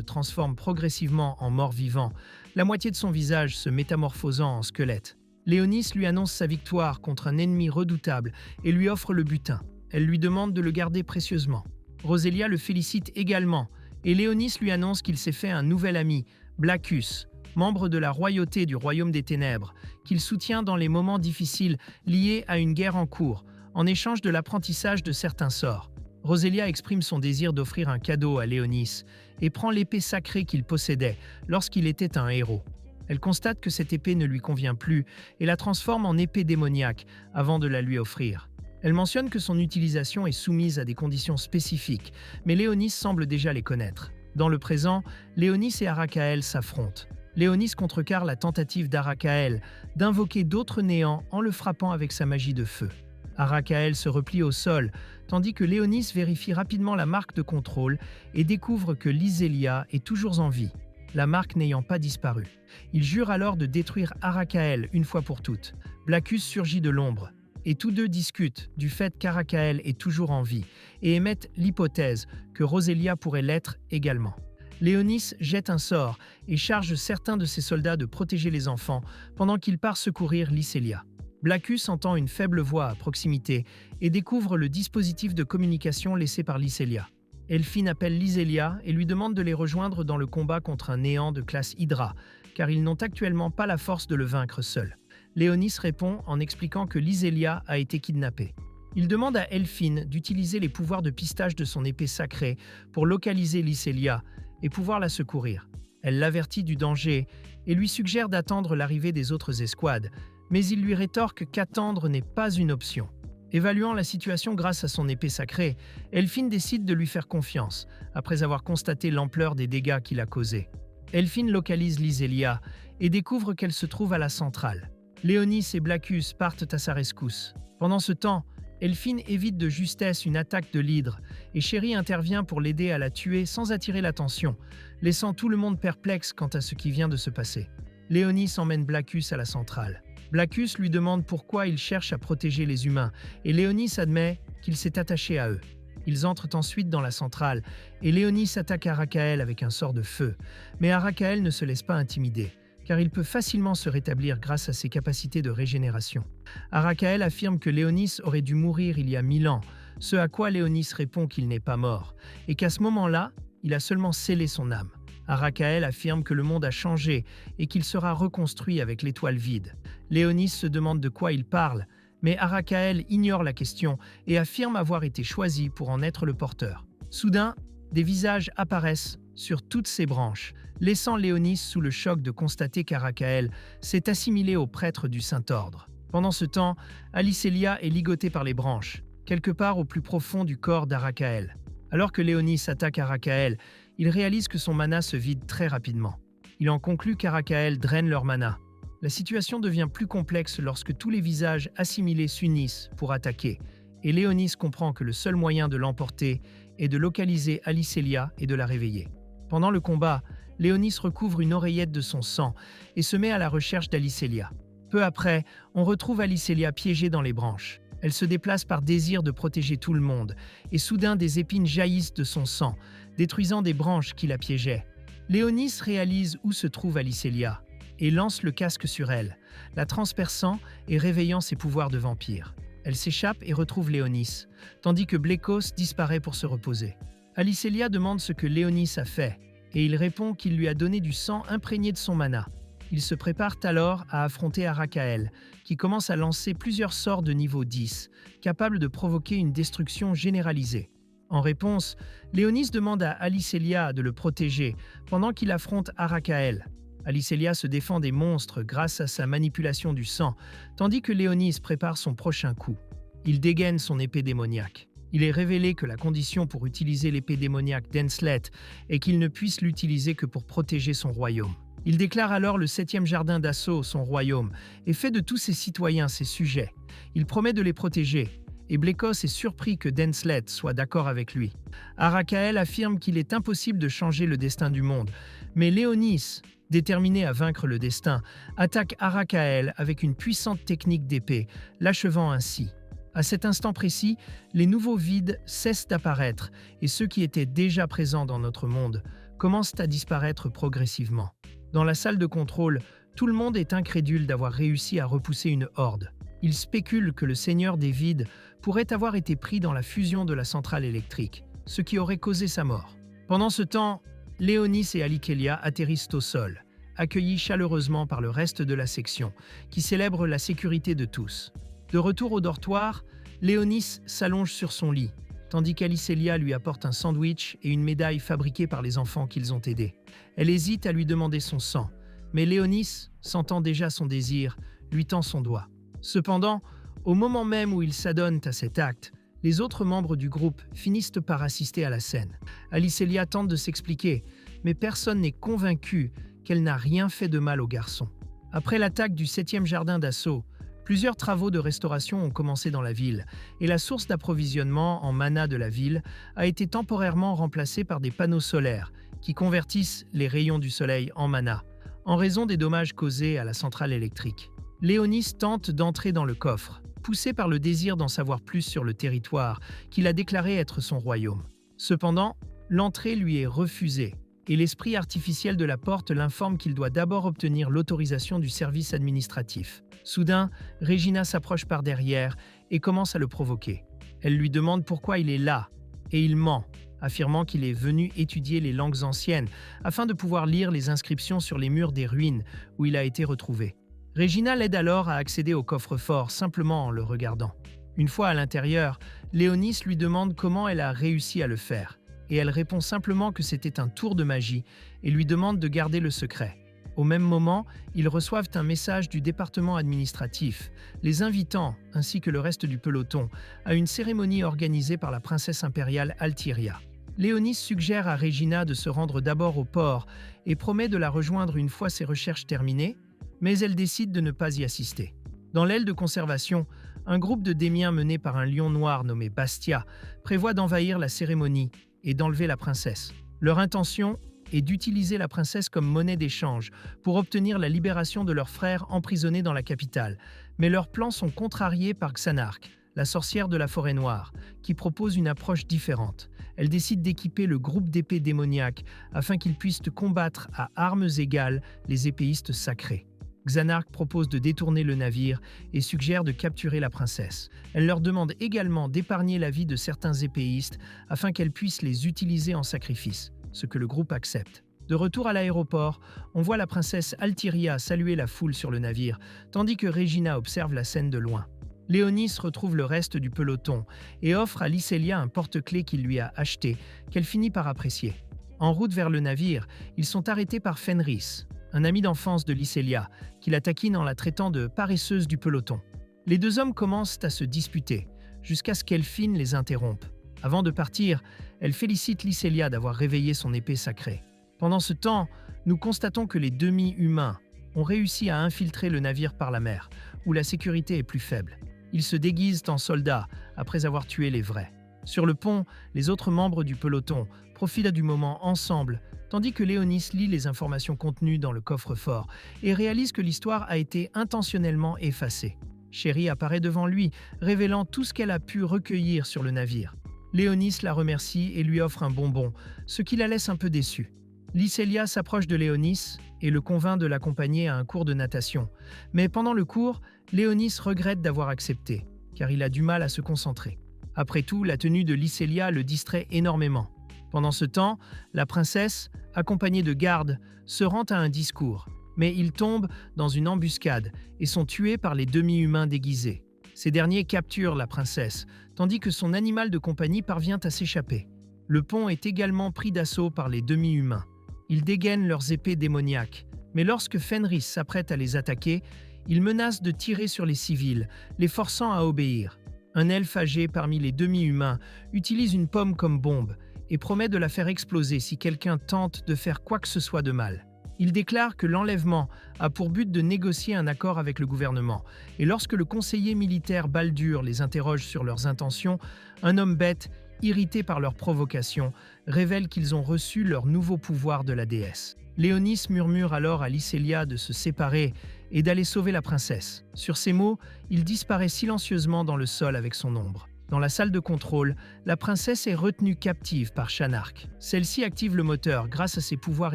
A: transforme progressivement en mort-vivant, la moitié de son visage se métamorphosant en squelette. Léonis lui annonce sa victoire contre un ennemi redoutable et lui offre le butin. Elle lui demande de le garder précieusement. Roselia le félicite également, et Léonis lui annonce qu'il s'est fait un nouvel ami, Blackus, membre de la royauté du Royaume des Ténèbres, qu'il soutient dans les moments difficiles liés à une guerre en cours, en échange de l'apprentissage de certains sorts. Roselia exprime son désir d'offrir un cadeau à Léonis et prend l'épée sacrée qu'il possédait lorsqu'il était un héros. Elle constate que cette épée ne lui convient plus et la transforme en épée démoniaque avant de la lui offrir. Elle mentionne que son utilisation est soumise à des conditions spécifiques, mais Léonis semble déjà les connaître. Dans le présent, Léonis et Arakael s'affrontent. Léonis contrecarre la tentative d'Arakael d'invoquer d'autres néants en le frappant avec sa magie de feu. Arakael se replie au sol, tandis que Léonis vérifie rapidement la marque de contrôle et découvre que Lysélia est toujours en vie, la marque n'ayant pas disparu. Il jure alors de détruire Arakael une fois pour toutes. Blackus surgit de l'ombre, et tous deux discutent du fait qu'Arakael est toujours en vie et émettent l'hypothèse que Roselia pourrait l'être également. Léonis jette un sort et charge certains de ses soldats de protéger les enfants pendant qu'il part secourir Lysélia. Blackus entend une faible voix à proximité et découvre le dispositif de communication laissé par Lysélia. Elphine appelle Lysélia et lui demande de les rejoindre dans le combat contre un néant de classe Hydra, car ils n'ont actuellement pas la force de le vaincre seul. Léonis répond en expliquant que Lysélia a été kidnappée. Il demande à Elphine d'utiliser les pouvoirs de pistage de son épée sacrée pour localiser Lysélia et pouvoir la secourir. Elle l'avertit du danger et lui suggère d'attendre l'arrivée des autres escouades, mais il lui rétorque qu'attendre n'est pas une option. Évaluant la situation grâce à son épée sacrée, Elphine décide de lui faire confiance, après avoir constaté l'ampleur des dégâts qu'il a causés. Elphine localise Lysélia et découvre qu'elle se trouve à la centrale. Léonis et Blackus partent à sa rescousse. Pendant ce temps, Elphine évite de justesse une attaque de l'hydre et Chéri intervient pour l'aider à la tuer sans attirer l'attention, laissant tout le monde perplexe quant à ce qui vient de se passer. Léonis emmène Blackus à la centrale. Blackus lui demande pourquoi il cherche à protéger les humains et Léonis admet qu'il s'est attaché à eux. Ils entrent ensuite dans la centrale et Léonis attaque Arakael avec un sort de feu, mais Arakael ne se laisse pas intimider, car il peut facilement se rétablir grâce à ses capacités de régénération. Arakael affirme que Léonis aurait dû mourir il y a 1000 ans, ce à quoi Léonis répond qu'il n'est pas mort, et qu'à ce moment-là, il a seulement scellé son âme. Arakael affirme que le monde a changé et qu'il sera reconstruit avec l'étoile vide. Léonis se demande de quoi il parle, mais Arakael ignore la question et affirme avoir été choisi pour en être le porteur. Soudain, des visages apparaissent sur toutes ses branches, laissant Léonis sous le choc de constater qu'Arakael s'est assimilé au prêtre du Saint-Ordre. Pendant ce temps, Lysélia est ligotée par les branches, quelque part au plus profond du corps d'Arakael. Alors que Léonis attaque Arakael, il réalise que son mana se vide très rapidement. Il en conclut qu'Arakael draine leur mana. La situation devient plus complexe lorsque tous les visages assimilés s'unissent pour attaquer, et Léonis comprend que le seul moyen de l'emporter est de localiser Lysélia et de la réveiller. Pendant le combat, Léonis recouvre une oreillette de son sang et se met à la recherche d'Lysélia. Peu après, on retrouve Lysélia piégée dans les branches. Elle se déplace par désir de protéger tout le monde, et soudain des épines jaillissent de son sang, détruisant des branches qui la piégeaient. Léonis réalise où se trouve Lysélia et lance le casque sur elle, la transperçant et réveillant ses pouvoirs de vampire. Elle s'échappe et retrouve Léonis, tandis que Blekos disparaît pour se reposer. Lysélia demande ce que Léonis a fait, et il répond qu'il lui a donné du sang imprégné de son mana. Ils se préparent alors à affronter Arakael, qui commence à lancer plusieurs sorts de niveau 10, capables de provoquer une destruction généralisée. En réponse, Léonis demande à Lysélia de le protéger pendant qu'il affronte Arakael. Lysélia se défend des monstres grâce à sa manipulation du sang, tandis que Léonis prépare son prochain coup. Il dégaine son épée démoniaque. Il est révélé que la condition pour utiliser l'épée démoniaque d'Enslet est qu'il ne puisse l'utiliser que pour protéger son royaume. Il déclare alors le 7e jardin d'assaut son royaume et fait de tous ses citoyens ses sujets. Il promet de les protéger, et Blekos est surpris que Denslet soit d'accord avec lui. Arakael affirme qu'il est impossible de changer le destin du monde, mais Léonis, déterminé à vaincre le destin, attaque Arakael avec une puissante technique d'épée, l'achevant ainsi. À cet instant précis, les nouveaux vides cessent d'apparaître et ceux qui étaient déjà présents dans notre monde commencent à disparaître progressivement. Dans la salle de contrôle, tout le monde est incrédule d'avoir réussi à repousser une horde. Ils spéculent que le Seigneur des Vides pourrait avoir été pris dans la fusion de la centrale électrique, ce qui aurait causé sa mort. Pendant ce temps, Léonis et Alikelia atterrissent au sol, accueillis chaleureusement par le reste de la section, qui célèbre la sécurité de tous. De retour au dortoir, Léonis s'allonge sur son lit, tandis qu'Alicelia lui apporte un sandwich et une médaille fabriquée par les enfants qu'ils ont aidés. Elle hésite à lui demander son sang, mais Léonis, sentant déjà son désir, lui tend son doigt. Cependant, au moment même où ils s'adonnent à cet acte, les autres membres du groupe finissent par assister à la scène. Alicelia tente de s'expliquer, mais personne n'est convaincu qu'elle n'a rien fait de mal au garçon. Après l'attaque du 7e jardin d'assaut, plusieurs travaux de restauration ont commencé dans la ville, et la source d'approvisionnement en mana de la ville a été temporairement remplacée par des panneaux solaires qui convertissent les rayons du soleil en mana, en raison des dommages causés à la centrale électrique. Léonis tente d'entrer dans le coffre, poussé par le désir d'en savoir plus sur le territoire qu'il a déclaré être son royaume. Cependant, l'entrée lui est refusée, et l'esprit artificiel de la porte l'informe qu'il doit d'abord obtenir l'autorisation du service administratif. Soudain, Regina s'approche par derrière et commence à le provoquer. Elle lui demande pourquoi il est là, et il ment, affirmant qu'il est venu étudier les langues anciennes afin de pouvoir lire les inscriptions sur les murs des ruines où il a été retrouvé. Regina l'aide alors à accéder au coffre-fort simplement en le regardant. Une fois à l'intérieur, Léonis lui demande comment elle a réussi à le faire, et elle répond simplement que c'était un tour de magie et lui demande de garder le secret. Au même moment, ils reçoivent un message du département administratif, les invitant, ainsi que le reste du peloton, à une cérémonie organisée par la princesse impériale Altiria. Léonis suggère à Regina de se rendre d'abord au port et promet de la rejoindre une fois ses recherches terminées, mais elle décide de ne pas y assister. Dans l'aile de conservation, un groupe de démiens mené par un lion noir nommé Bastia prévoit d'envahir la cérémonie et d'enlever la princesse. Leur intention est d'utiliser la princesse comme monnaie d'échange pour obtenir la libération de leur frère emprisonné dans la capitale. Mais leurs plans sont contrariés par Xanark, la sorcière de la forêt noire, qui propose une approche différente. Elle décide d'équiper le groupe d'épées démoniaques afin qu'ils puissent combattre à armes égales les épéistes sacrés. Xanark propose de détourner le navire et suggère de capturer la princesse. Elle leur demande également d'épargner la vie de certains épéistes afin qu'elles puissent les utiliser en sacrifice, ce que le groupe accepte. De retour à l'aéroport, on voit la princesse Altiria saluer la foule sur le navire, tandis que Regina observe la scène de loin. Léonis retrouve le reste du peloton et offre à Lycelia un porte-clés qu'il lui a acheté, qu'elle finit par apprécier. En route vers le navire, ils sont arrêtés par Fenris, un ami d'enfance de Lycelia, qui la taquine en la traitant de paresseuse du peloton. Les deux hommes commencent à se disputer, jusqu'à ce qu'Elphine les interrompe. Avant de partir, elle félicite Lycelia d'avoir réveillé son épée sacrée. Pendant ce temps, nous constatons que les demi-humains ont réussi à infiltrer le navire par la mer, où la sécurité est plus faible. Ils se déguisent en soldats après avoir tué les vrais. Sur le pont, les autres membres du peloton profitent du moment ensemble, tandis que Léonis lit les informations contenues dans le coffre-fort et réalise que l'histoire a été intentionnellement effacée. Chérie apparaît devant lui, révélant tout ce qu'elle a pu recueillir sur le navire. Léonis la remercie et lui offre un bonbon, ce qui la laisse un peu déçue. Lycelia s'approche de Léonis et le convainc de l'accompagner à un cours de natation. Mais pendant le cours, Léonis regrette d'avoir accepté, car il a du mal à se concentrer. Après tout, la tenue de Lycelia le distrait énormément. Pendant ce temps, la princesse, accompagnée de gardes, se rend à un discours, mais ils tombent dans une embuscade et sont tués par les demi-humains déguisés. Ces derniers capturent la princesse, tandis que son animal de compagnie parvient à s'échapper. Le pont est également pris d'assaut par les demi-humains. Ils dégainent leurs épées démoniaques, mais lorsque Fenris s'apprête à les attaquer, ils menacent de tirer sur les civils, les forçant à obéir. Un elfe âgé parmi les demi-humains utilise une pomme comme bombe et promet de la faire exploser si quelqu'un tente de faire quoi que ce soit de mal. Il déclare que l'enlèvement a pour but de négocier un accord avec le gouvernement, et lorsque le conseiller militaire Baldur les interroge sur leurs intentions, un homme bête, irrité par leur provocation, révèle qu'ils ont reçu leur nouveau pouvoir de la déesse. Léonis murmure alors à Lycélia de se séparer et d'aller sauver la princesse. Sur ces mots, il disparaît silencieusement dans le sol avec son ombre. Dans la salle de contrôle, la princesse est retenue captive par Shanark. Celle-ci active le moteur grâce à ses pouvoirs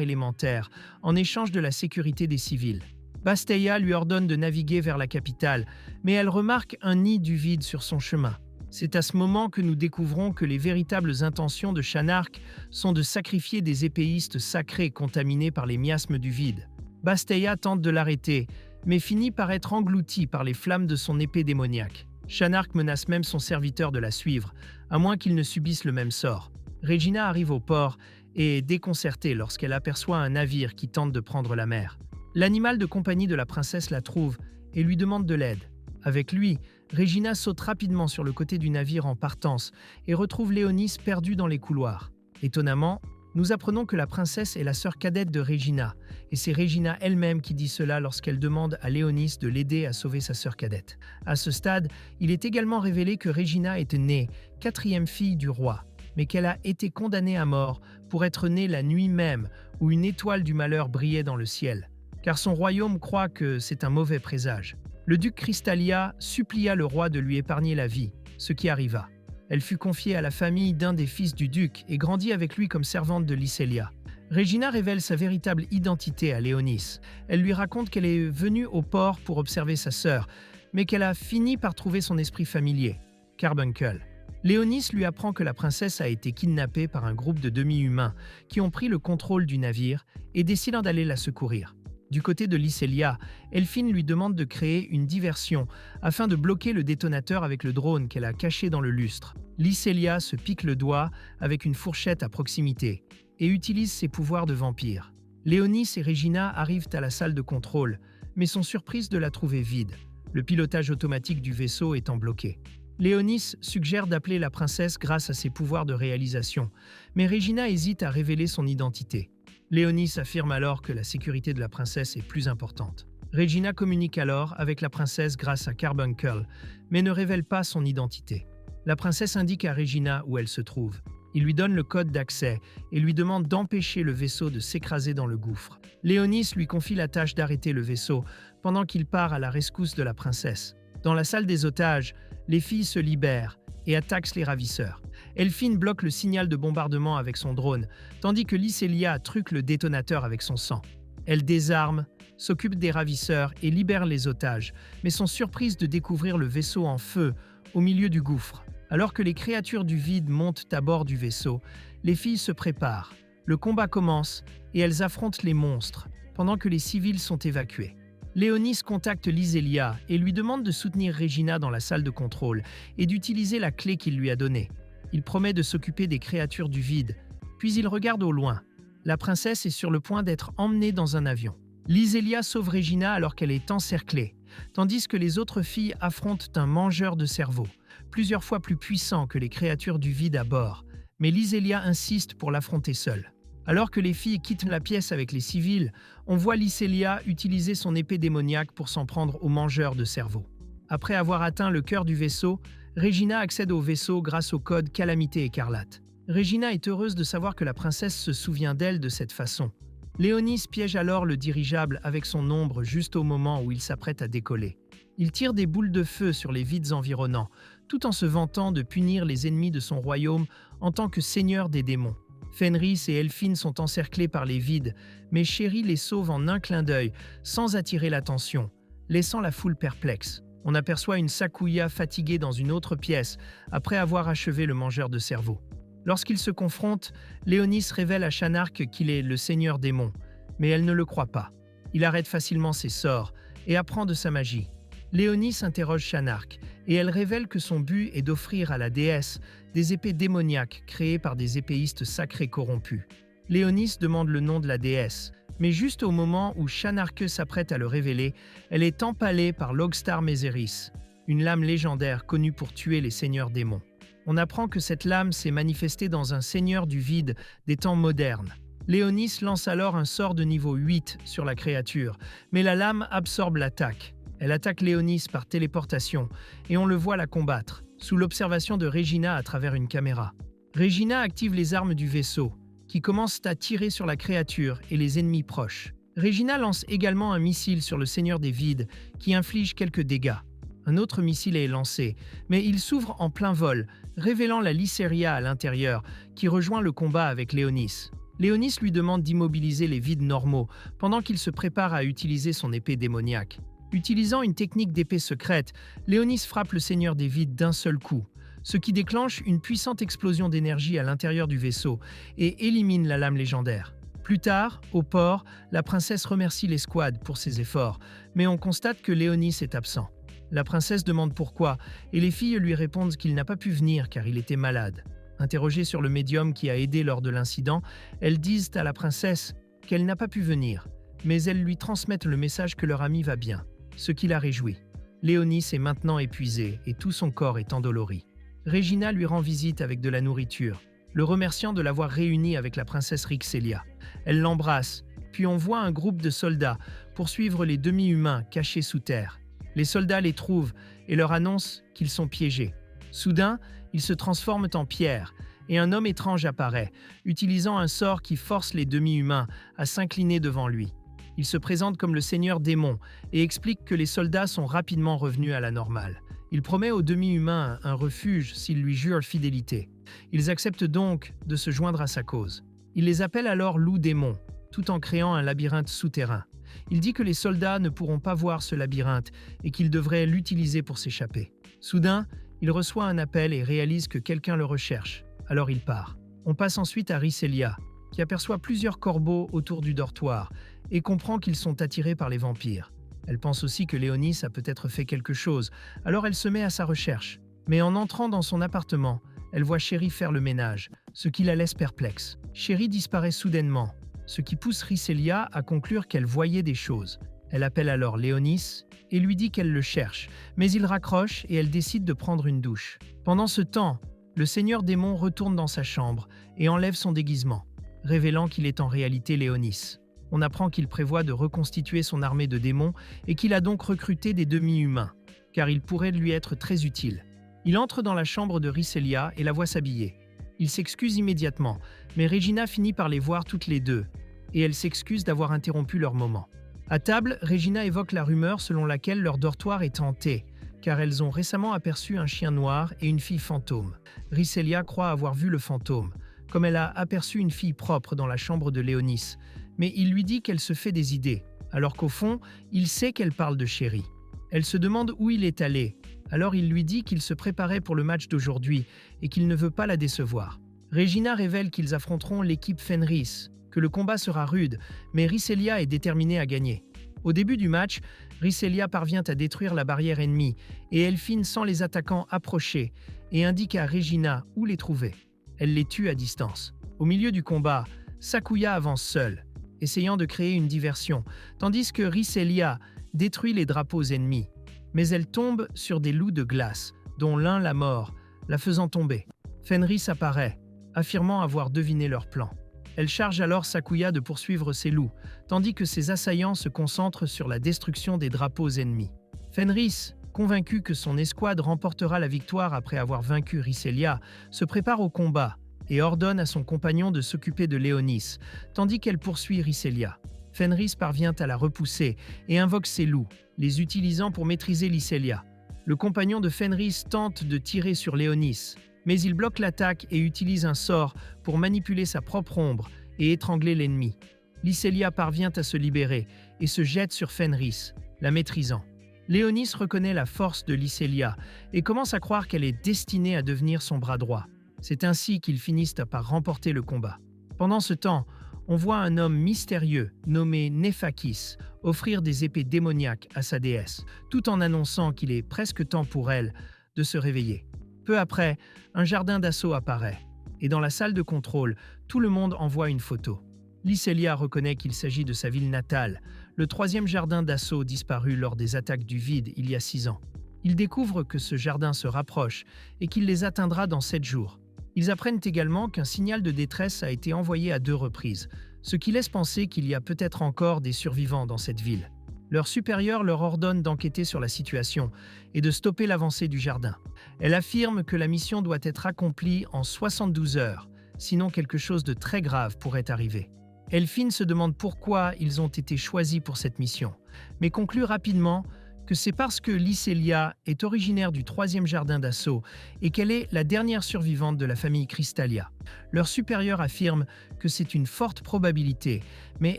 A: élémentaires, en échange de la sécurité des civils. Basteia lui ordonne de naviguer vers la capitale, mais elle remarque un nid du vide sur son chemin. C'est à ce moment que nous découvrons que les véritables intentions de Shanark sont de sacrifier des épéistes sacrés contaminés par les miasmes du vide. Basteia tente de l'arrêter, mais finit par être englouti par les flammes de son épée démoniaque. Shanark menace même son serviteur de la suivre, à moins qu'il ne subisse le même sort. Regina arrive au port et est déconcertée lorsqu'elle aperçoit un navire qui tente de prendre la mer. L'animal de compagnie de la princesse la trouve et lui demande de l'aide. Avec lui, Regina saute rapidement sur le côté du navire en partance et retrouve Léonis perdu dans les couloirs. Étonnamment, nous apprenons que la princesse est la sœur cadette de Regina, et c'est Regina elle-même qui dit cela lorsqu'elle demande à Léonis de l'aider à sauver sa sœur cadette. À ce stade, il est également révélé que Regina était née, quatrième fille du roi, mais qu'elle a été condamnée à mort pour être née la nuit même où une étoile du malheur brillait dans le ciel, car son royaume croit que c'est un mauvais présage. Le duc Crystalia supplia le roi de lui épargner la vie, ce qui arriva. Elle fut confiée à la famille d'un des fils du duc et grandit avec lui comme servante de Lycélia. Regina révèle sa véritable identité à Léonis. Elle lui raconte qu'elle est venue au port pour observer sa sœur, mais qu'elle a fini par trouver son esprit familier, Carbuncle. Léonis lui apprend que la princesse a été kidnappée par un groupe de demi-humains qui ont pris le contrôle du navire et décident d'aller la secourir. Du côté de Lycélia, Elphine lui demande de créer une diversion afin de bloquer le détonateur avec le drone qu'elle a caché dans le lustre. Lycélia se pique le doigt avec une fourchette à proximité et utilise ses pouvoirs de vampire. Léonis et Regina arrivent à la salle de contrôle, mais sont surprises de la trouver vide, le pilotage automatique du vaisseau étant bloqué. Léonis suggère d'appeler la princesse grâce à ses pouvoirs de réalisation, mais Regina hésite à révéler son identité. Léonis affirme alors que la sécurité de la princesse est plus importante. Regina communique alors avec la princesse grâce à Carbuncle, mais ne révèle pas son identité. La princesse indique à Regina où elle se trouve. Il lui donne le code d'accès et lui demande d'empêcher le vaisseau de s'écraser dans le gouffre. Léonis lui confie la tâche d'arrêter le vaisseau pendant qu'il part à la rescousse de la princesse. Dans la salle des otages, les filles se libèrent et attaquent les ravisseurs. Elphine bloque le signal de bombardement avec son drone, tandis que Lycélia truque le détonateur avec son sang. Elle désarme, s'occupe des ravisseurs et libère les otages, mais sont surprises de découvrir le vaisseau en feu au milieu du gouffre. Alors que les créatures du vide montent à bord du vaisseau, les filles se préparent. Le combat commence et elles affrontent les monstres, pendant que les civils sont évacués. Léonis contacte Lycélia et lui demande de soutenir Regina dans la salle de contrôle et d'utiliser la clé qu'il lui a donnée. Il promet de s'occuper des créatures du vide, puis il regarde au loin. La princesse est sur le point d'être emmenée dans un avion. Lycélia sauve Regina alors qu'elle est encerclée, tandis que les autres filles affrontent un mangeur de cerveau, plusieurs fois plus puissant que les créatures du vide à bord, mais Lycélia insiste pour l'affronter seule. Alors que les filles quittent la pièce avec les civils, on voit Lycélia utiliser son épée démoniaque pour s'en prendre au mangeur de cerveau. Après avoir atteint le cœur du vaisseau, Regina accède au vaisseau grâce au code Calamité écarlate. Regina est heureuse de savoir que la princesse se souvient d'elle de cette façon. Léonis piège alors le dirigeable avec son ombre juste au moment où il s'apprête à décoller. Il tire des boules de feu sur les vides environnants, tout en se vantant de punir les ennemis de son royaume en tant que seigneur des démons. Fenris et Elphine sont encerclés par les vides, mais Chéri les sauve en un clin d'œil, sans attirer l'attention, laissant la foule perplexe. On aperçoit une Sakuya fatiguée dans une autre pièce, après avoir achevé le mangeur de cerveau. Lorsqu'ils se confrontent, Léonis révèle à Shanark qu'il est le seigneur démon, mais elle ne le croit pas. Il arrête facilement ses sorts et apprend de sa magie. Léonis interroge Shanark, et elle révèle que son but est d'offrir à la déesse des épées démoniaques créées par des épéistes sacrés corrompus. Léonis demande le nom de la déesse, mais juste au moment où Shanark s'apprête à le révéler, elle est empalée par Logstar Mezeris, une lame légendaire connue pour tuer les seigneurs démons. On apprend que cette lame s'est manifestée dans un seigneur du vide des temps modernes. Léonis lance alors un sort de niveau 8 sur la créature, mais la lame absorbe l'attaque. Elle attaque Léonis par téléportation, et on le voit la combattre, sous l'observation de Regina à travers une caméra. Regina active les armes du vaisseau, qui commencent à tirer sur la créature et les ennemis proches. Regina lance également un missile sur le Seigneur des Vides, qui inflige quelques dégâts. Un autre missile est lancé, mais il s'ouvre en plein vol, révélant la Lyceria à l'intérieur, qui rejoint le combat avec Léonis. Léonis lui demande d'immobiliser les vides normaux, pendant qu'il se prépare à utiliser son épée démoniaque. Utilisant une technique d'épée secrète, Léonis frappe le Seigneur des Vides d'un seul coup, ce qui déclenche une puissante explosion d'énergie à l'intérieur du vaisseau et élimine la lame légendaire. Plus tard, au port, la princesse remercie l'escouade pour ses efforts, mais on constate que Léonis est absent. La princesse demande pourquoi, et les filles lui répondent qu'il n'a pas pu venir car il était malade. Interrogées sur le médium qui a aidé lors de l'incident, elles disent à la princesse qu'elle n'a pas pu venir, mais elles lui transmettent le message que leur ami va bien, ce qui la réjouit. Léonis est maintenant épuisé et tout son corps est endolori. Regina lui rend visite avec de la nourriture, le remerciant de l'avoir réuni avec la princesse Rixelia. Elle l'embrasse, puis on voit un groupe de soldats poursuivre les demi-humains cachés sous terre. Les soldats les trouvent et leur annoncent qu'ils sont piégés. Soudain, ils se transforment en pierre et un homme étrange apparaît, utilisant un sort qui force les demi-humains à s'incliner devant lui. Il se présente comme le seigneur démon et explique que les soldats sont rapidement revenus à la normale. Il promet aux demi-humains un refuge s'ils lui jurent fidélité. Ils acceptent donc de se joindre à sa cause. Il les appelle alors loups-démons, tout en créant un labyrinthe souterrain. Il dit que les soldats ne pourront pas voir ce labyrinthe et qu'ils devraient l'utiliser pour s'échapper. Soudain, il reçoit un appel et réalise que quelqu'un le recherche. Alors il part. On passe ensuite à Rixelia, qui aperçoit plusieurs corbeaux autour du dortoir et comprend qu'ils sont attirés par les vampires. Elle pense aussi que Léonis a peut-être fait quelque chose, alors elle se met à sa recherche. Mais en entrant dans son appartement, elle voit Chéri faire le ménage, ce qui la laisse perplexe. Chéri disparaît soudainement, ce qui pousse Rixelia à conclure qu'elle voyait des choses. Elle appelle alors Léonis et lui dit qu'elle le cherche, mais il raccroche et elle décide de prendre une douche. Pendant ce temps, le seigneur démon retourne dans sa chambre et enlève son déguisement, révélant qu'il est en réalité Léonis. On apprend qu'il prévoit de reconstituer son armée de démons et qu'il a donc recruté des demi-humains, car ils pourraient lui être très utiles. Il entre dans la chambre de Rixelia et la voit s'habiller. Il s'excuse immédiatement, mais Regina finit par les voir toutes les deux, et elle s'excuse d'avoir interrompu leur moment. À table, Regina évoque la rumeur selon laquelle leur dortoir est hanté, car elles ont récemment aperçu un chien noir et une fille fantôme. Rixelia croit avoir vu le fantôme, comme elle a aperçu une fille propre dans la chambre de Léonis, mais il lui dit qu'elle se fait des idées, alors qu'au fond, il sait qu'elle parle de Chéri. Elle se demande où il est allé, alors il lui dit qu'il se préparait pour le match d'aujourd'hui et qu'il ne veut pas la décevoir. Regina révèle qu'ils affronteront l'équipe Fenris, que le combat sera rude, mais Rixelia est déterminée à gagner. Au début du match, Rixelia parvient à détruire la barrière ennemie et Elphine sent les attaquants approcher et indique à Regina où les trouver. Elle les tue à distance. Au milieu du combat, Sakuya avance seule, essayant de créer une diversion, tandis que Rixelia détruit les drapeaux ennemis. Mais elle tombe sur des loups de glace, dont l'un la mord, la faisant tomber. Fenris apparaît, affirmant avoir deviné leur plan. Elle charge alors Sakuya de poursuivre ses loups, tandis que ses assaillants se concentrent sur la destruction des drapeaux ennemis. Fenris, convaincu que son escouade remportera la victoire après avoir vaincu Rixelia, se prépare au combat et ordonne à son compagnon de s'occuper de Léonis, tandis qu'elle poursuit Rixelia. Fenris parvient à la repousser et invoque ses loups, les utilisant pour maîtriser Rixelia. Le compagnon de Fenris tente de tirer sur Léonis, mais il bloque l'attaque et utilise un sort pour manipuler sa propre ombre et étrangler l'ennemi. Rixelia parvient à se libérer et se jette sur Fenris, la maîtrisant. Léonis reconnaît la force de Rixelia et commence à croire qu'elle est destinée à devenir son bras droit. C'est ainsi qu'ils finissent par remporter le combat. Pendant ce temps, on voit un homme mystérieux nommé Nephakis offrir des épées démoniaques à sa déesse, tout en annonçant qu'il est presque temps pour elle de se réveiller. Peu après, un jardin d'assaut apparaît, et dans la salle de contrôle, tout le monde envoie une photo. Rixelia reconnaît qu'il s'agit de sa ville natale, le troisième jardin d'assaut disparu lors des attaques du vide il y a 6 ans. Ils découvrent que ce jardin se rapproche et qu'il les atteindra dans 7 jours. Ils apprennent également qu'un signal de détresse a été envoyé à 2 reprises, ce qui laisse penser qu'il y a peut-être encore des survivants dans cette ville. Leur supérieur leur ordonne d'enquêter sur la situation et de stopper l'avancée du jardin. Elle affirme que la mission doit être accomplie en 72 heures, sinon quelque chose de très grave pourrait arriver. Elphine se demande pourquoi ils ont été choisis pour cette mission, mais conclut rapidement que c'est parce que Lycelia est originaire du 3e jardin d'assaut et qu'elle est la dernière survivante de la famille Crystalia. Leur supérieur affirme que c'est une forte probabilité, mais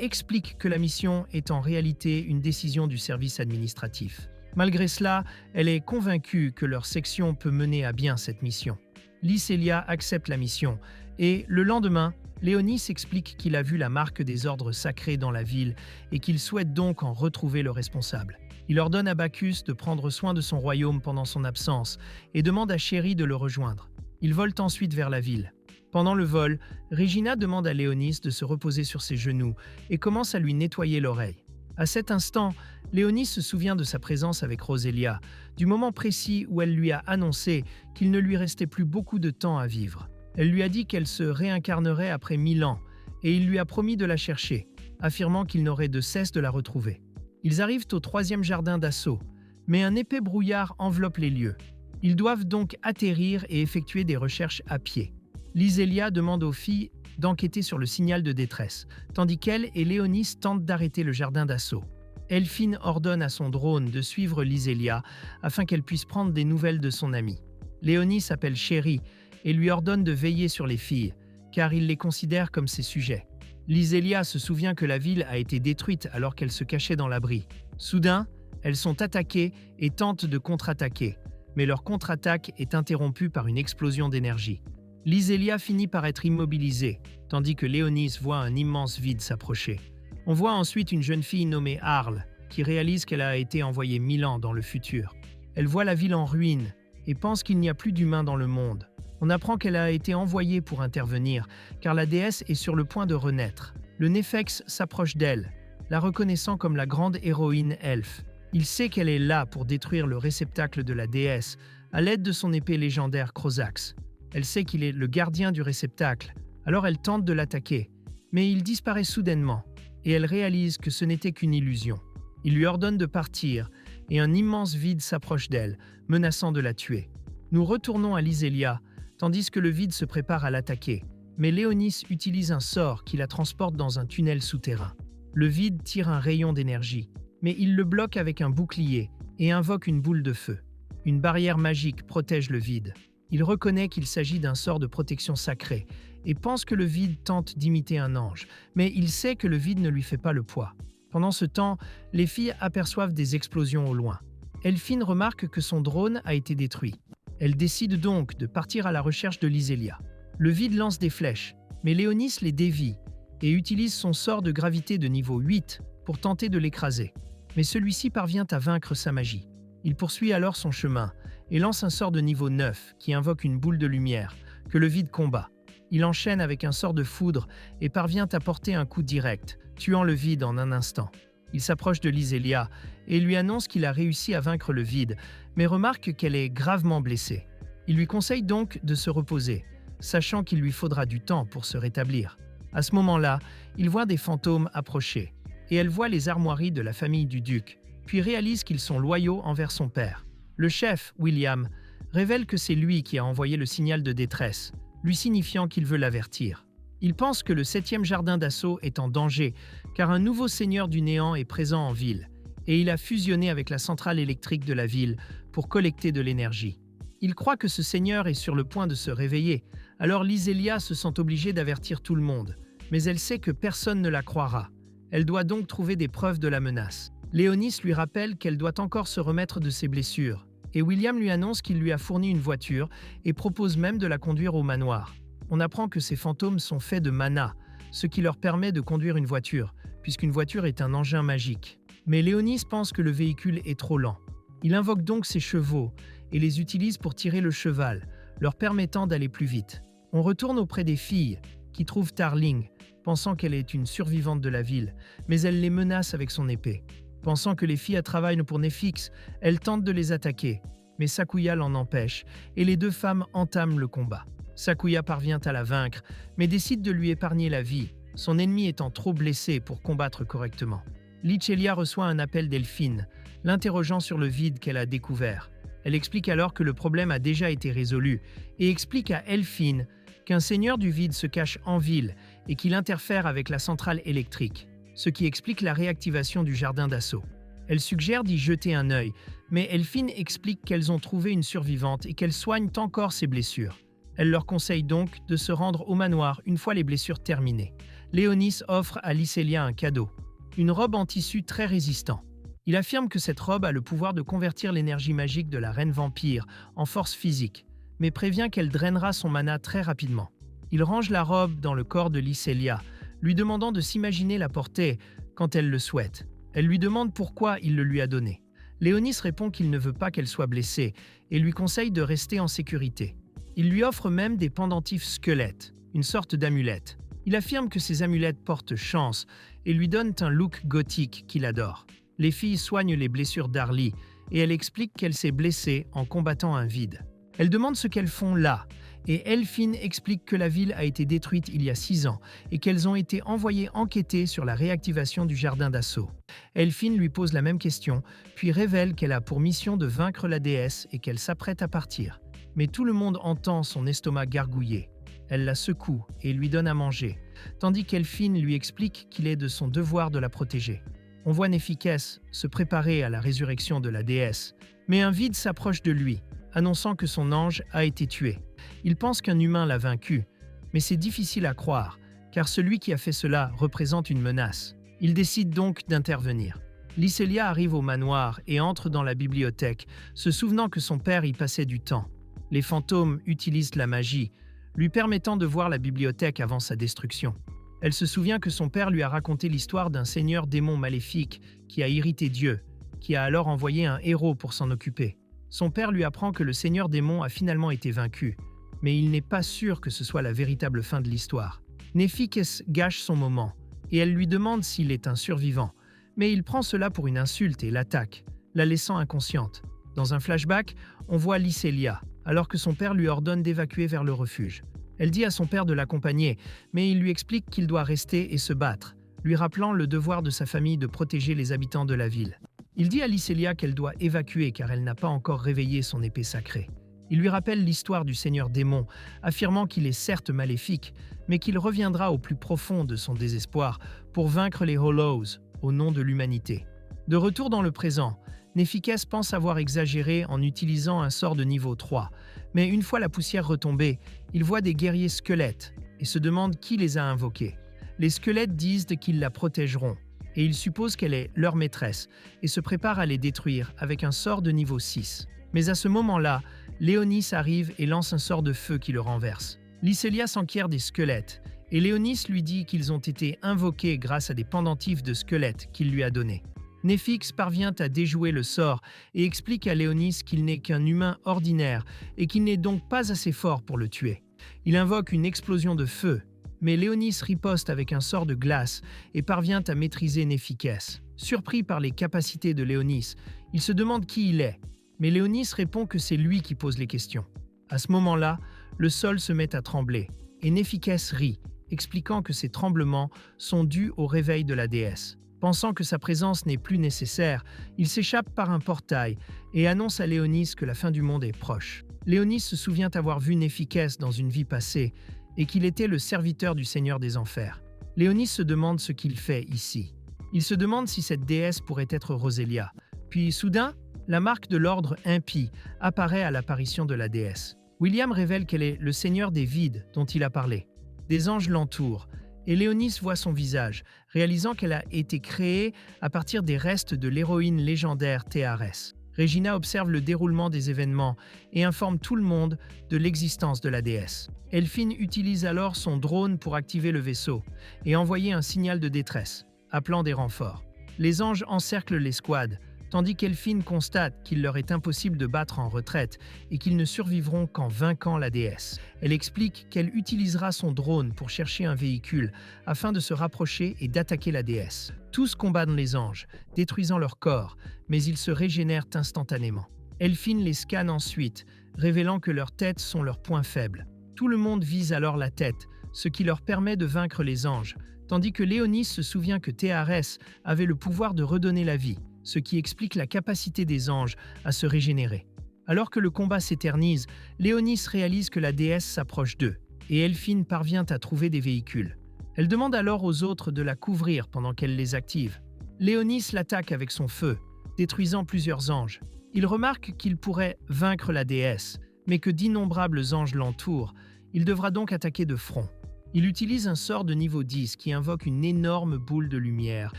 A: explique que la mission est en réalité une décision du service administratif. Malgré cela, elle est convaincue que leur section peut mener à bien cette mission. Lycelia accepte la mission et, le lendemain, Léonis explique qu'il a vu la marque des ordres sacrés dans la ville et qu'il souhaite donc en retrouver le responsable. Il ordonne à Bacchus de prendre soin de son royaume pendant son absence et demande à Chéri de le rejoindre. Ils volent ensuite vers la ville. Pendant le vol, Regina demande à Léonis de se reposer sur ses genoux et commence à lui nettoyer l'oreille. À cet instant, Léonis se souvient de sa présence avec Roselia, du moment précis où elle lui a annoncé qu'il ne lui restait plus beaucoup de temps à vivre. Elle lui a dit qu'elle se réincarnerait après 1000 ans et il lui a promis de la chercher, affirmant qu'il n'aurait de cesse de la retrouver. Ils arrivent au 3e jardin d'assaut, mais un épais brouillard enveloppe les lieux. Ils doivent donc atterrir et effectuer des recherches à pied. Lycelia demande aux filles d'enquêter sur le signal de détresse, tandis qu'elle et Léonis tentent d'arrêter le jardin d'assaut. Elphine ordonne à son drone de suivre Lycelia afin qu'elle puisse prendre des nouvelles de son amie. Léonis appelle Chéri et lui ordonne de veiller sur les filles, car il les considère comme ses sujets. Lycelia se souvient que la ville a été détruite alors qu'elle se cachait dans l'abri. Soudain, elles sont attaquées et tentent de contre-attaquer, mais leur contre-attaque est interrompue par une explosion d'énergie. Lycelia finit par être immobilisée, tandis que Léonis voit un immense vide s'approcher. On voit ensuite une jeune fille nommée Arle, qui réalise qu'elle a été envoyée 1000 ans dans le futur. Elle voit la ville en ruine et pense qu'il n'y a plus d'humains dans le monde. On apprend qu'elle a été envoyée pour intervenir, car la déesse est sur le point de renaître. Le Nefex s'approche d'elle, la reconnaissant comme la grande héroïne elfe. Il sait qu'elle est là pour détruire le réceptacle de la déesse, à l'aide de son épée légendaire Crozax. Elle sait qu'il est le gardien du réceptacle, alors elle tente de l'attaquer. Mais il disparaît soudainement, et elle réalise que ce n'était qu'une illusion. Il lui ordonne de partir, et un immense vide s'approche d'elle, menaçant de la tuer. Nous retournons à Lycelia, tandis que le vide se prépare à l'attaquer. Mais Léonis utilise un sort qui la transporte dans un tunnel souterrain. Le vide tire un rayon d'énergie, mais il le bloque avec un bouclier et invoque une boule de feu. Une barrière magique protège le vide. Il reconnaît qu'il s'agit d'un sort de protection sacrée et pense que le vide tente d'imiter un ange, mais il sait que le vide ne lui fait pas le poids. Pendant ce temps, les filles aperçoivent des explosions au loin. Elphine remarque que son drone a été détruit. Elle décide donc de partir à la recherche de Lycelia. Le vide lance des flèches, mais Léonis les dévie et utilise son sort de gravité de niveau 8 pour tenter de l'écraser. Mais celui-ci parvient à vaincre sa magie. Il poursuit alors son chemin et lance un sort de niveau 9 qui invoque une boule de lumière que le vide combat. Il enchaîne avec un sort de foudre et parvient à porter un coup direct, tuant le vide en un instant. Il s'approche de Lycelia et lui annonce qu'il a réussi à vaincre le vide, mais remarque qu'elle est gravement blessée. Il lui conseille donc de se reposer, sachant qu'il lui faudra du temps pour se rétablir. À ce moment-là, il voit des fantômes approcher, et elle voit les armoiries de la famille du duc, puis réalise qu'ils sont loyaux envers son père. Le chef, William, révèle que c'est lui qui a envoyé le signal de détresse, lui signifiant qu'il veut l'avertir. Il pense que le 7e jardin d'assaut est en danger, car un nouveau seigneur du néant est présent en ville, et il a fusionné avec la centrale électrique de la ville pour collecter de l'énergie. Il croit que ce seigneur est sur le point de se réveiller, alors Lycelia se sent obligée d'avertir tout le monde, mais elle sait que personne ne la croira. Elle doit donc trouver des preuves de la menace. Léonis lui rappelle qu'elle doit encore se remettre de ses blessures, et William lui annonce qu'il lui a fourni une voiture et propose même de la conduire au manoir. On apprend que ces fantômes sont faits de mana, ce qui leur permet de conduire une voiture, puisqu'une voiture est un engin magique. Mais Léonis pense que le véhicule est trop lent. Il invoque donc ses chevaux et les utilise pour tirer le cheval, leur permettant d'aller plus vite. On retourne auprès des filles, qui trouvent Tarling, pensant qu'elle est une survivante de la ville, mais elle les menace avec son épée. Pensant que les filles travaillent pour Nefix, elle tente de les attaquer, mais Sakuya l'en empêche, et les deux femmes entament le combat. Sakuya parvient à la vaincre, mais décide de lui épargner la vie, son ennemi étant trop blessé pour combattre correctement. Lichelia reçoit un appel d'Elphine, l'interrogeant sur le vide qu'elle a découvert. Elle explique alors que le problème a déjà été résolu et explique à Elphine qu'un seigneur du vide se cache en ville et qu'il interfère avec la centrale électrique, ce qui explique la réactivation du jardin d'assaut. Elle suggère d'y jeter un œil, mais Elphine explique qu'elles ont trouvé une survivante et qu'elles soignent encore ses blessures. Elle leur conseille donc de se rendre au manoir une fois les blessures terminées. Léonis offre à Lycélia un cadeau, une robe en tissu très résistant. Il affirme que cette robe a le pouvoir de convertir l'énergie magique de la reine vampire en force physique, mais prévient qu'elle drainera son mana très rapidement. Il range la robe dans le corps de Lycélia, lui demandant de s'imaginer la porter quand elle le souhaite. Elle lui demande pourquoi il le lui a donné. Léonis répond qu'il ne veut pas qu'elle soit blessée et lui conseille de rester en sécurité. Il lui offre même des pendentifs squelettes, une sorte d'amulette. Il affirme que ces amulettes portent chance et lui donnent un look gothique qu'il adore. Les filles soignent les blessures d'Harley et elle explique qu'elle s'est blessée en combattant un vide. Elle demande ce qu'elles font là, et Elphine explique que la ville a été détruite il y a 6 ans et qu'elles ont été envoyées enquêter sur la réactivation du jardin d'assaut. Elphine lui pose la même question, puis révèle qu'elle a pour mission de vaincre la déesse et qu'elle s'apprête à partir. Mais tout le monde entend son estomac gargouiller. Elle la secoue et lui donne à manger, tandis qu'Elphine lui explique qu'il est de son devoir de la protéger. On voit Néphikhès se préparer à la résurrection de la déesse, mais un vide s'approche de lui, annonçant que son ange a été tué. Il pense qu'un humain l'a vaincu, mais c'est difficile à croire, car celui qui a fait cela représente une menace. Il décide donc d'intervenir. Lycélia arrive au manoir et entre dans la bibliothèque, se souvenant que son père y passait du temps. Les fantômes utilisent la magie, lui permettant de voir la bibliothèque avant sa destruction. Elle se souvient que son père lui a raconté l'histoire d'un seigneur démon maléfique qui a irrité Dieu, qui a alors envoyé un héros pour s'en occuper. Son père lui apprend que le seigneur démon a finalement été vaincu, mais il n'est pas sûr que ce soit la véritable fin de l'histoire. Néphikhès gâche son moment, et elle lui demande s'il est un survivant, mais il prend cela pour une insulte et l'attaque, la laissant inconsciente. Dans un flashback, on voit Lycélia, alors que son père lui ordonne d'évacuer vers le refuge. Elle dit à son père de l'accompagner, mais il lui explique qu'il doit rester et se battre, lui rappelant le devoir de sa famille de protéger les habitants de la ville. Il dit à Lycélia qu'elle doit évacuer car elle n'a pas encore réveillé son épée sacrée. Il lui rappelle l'histoire du seigneur démon, affirmant qu'il est certes maléfique, mais qu'il reviendra au plus profond de son désespoir pour vaincre les Hollows au nom de l'humanité. De retour dans le présent, Néphikhès pense avoir exagéré en utilisant un sort de niveau 3, mais une fois la poussière retombée, il voit des guerriers squelettes et se demande qui les a invoqués. Les squelettes disent qu'ils la protégeront, et il suppose qu'elle est leur maîtresse et se prépare à les détruire avec un sort de niveau 6. Mais à ce moment-là, Léonis arrive et lance un sort de feu qui le renverse. Lycélia s'enquiert des squelettes, et Léonis lui dit qu'ils ont été invoqués grâce à des pendentifs de squelettes qu'il lui a donnés. Néphikhès parvient à déjouer le sort et explique à Léonis qu'il n'est qu'un humain ordinaire et qu'il n'est donc pas assez fort pour le tuer. Il invoque une explosion de feu, mais Léonis riposte avec un sort de glace et parvient à maîtriser Néphikhès. Surpris par les capacités de Léonis, il se demande qui il est, mais Léonis répond que c'est lui qui pose les questions. À ce moment-là, le sol se met à trembler, et Néphikhès rit, expliquant que ces tremblements sont dus au réveil de la déesse. Pensant que sa présence n'est plus nécessaire, il s'échappe par un portail et annonce à Léonis que la fin du monde est proche. Léonis se souvient avoir vu Néphikhès dans une vie passée et qu'il était le serviteur du Seigneur des Enfers. Léonis se demande ce qu'il fait ici. Il se demande si cette déesse pourrait être Rosélia. Puis soudain, la marque de l'ordre impie apparaît à l'apparition de la déesse. William révèle qu'elle est le Seigneur des Vides dont il a parlé. Des anges l'entourent, et Léonis voit son visage, réalisant qu'elle a été créée à partir des restes de l'héroïne légendaire Théarès. Regina observe le déroulement des événements et informe tout le monde de l'existence de la déesse. Elphine utilise alors son drone pour activer le vaisseau et envoyer un signal de détresse, appelant des renforts. Les anges encerclent l'escouade, tandis qu'Elphine constate qu'il leur est impossible de battre en retraite et qu'ils ne survivront qu'en vainquant la déesse. Elle explique qu'elle utilisera son drone pour chercher un véhicule afin de se rapprocher et d'attaquer la déesse. Tous combattent les anges, détruisant leur corps, mais ils se régénèrent instantanément. Elphine les scanne ensuite, révélant que leurs têtes sont leurs points faibles. Tout le monde vise alors la tête, ce qui leur permet de vaincre les anges, tandis que Léonis se souvient que Théarès avait le pouvoir de redonner la vie, ce qui explique la capacité des anges à se régénérer. Alors que le combat s'éternise, Léonis réalise que la déesse s'approche d'eux, et Elphine parvient à trouver des véhicules. Elle demande alors aux autres de la couvrir pendant qu'elle les active. Léonis l'attaque avec son feu, détruisant plusieurs anges. Il remarque qu'il pourrait vaincre la déesse, mais que d'innombrables anges l'entourent. Il devra donc attaquer de front. Il utilise un sort de niveau 10 qui invoque une énorme boule de lumière,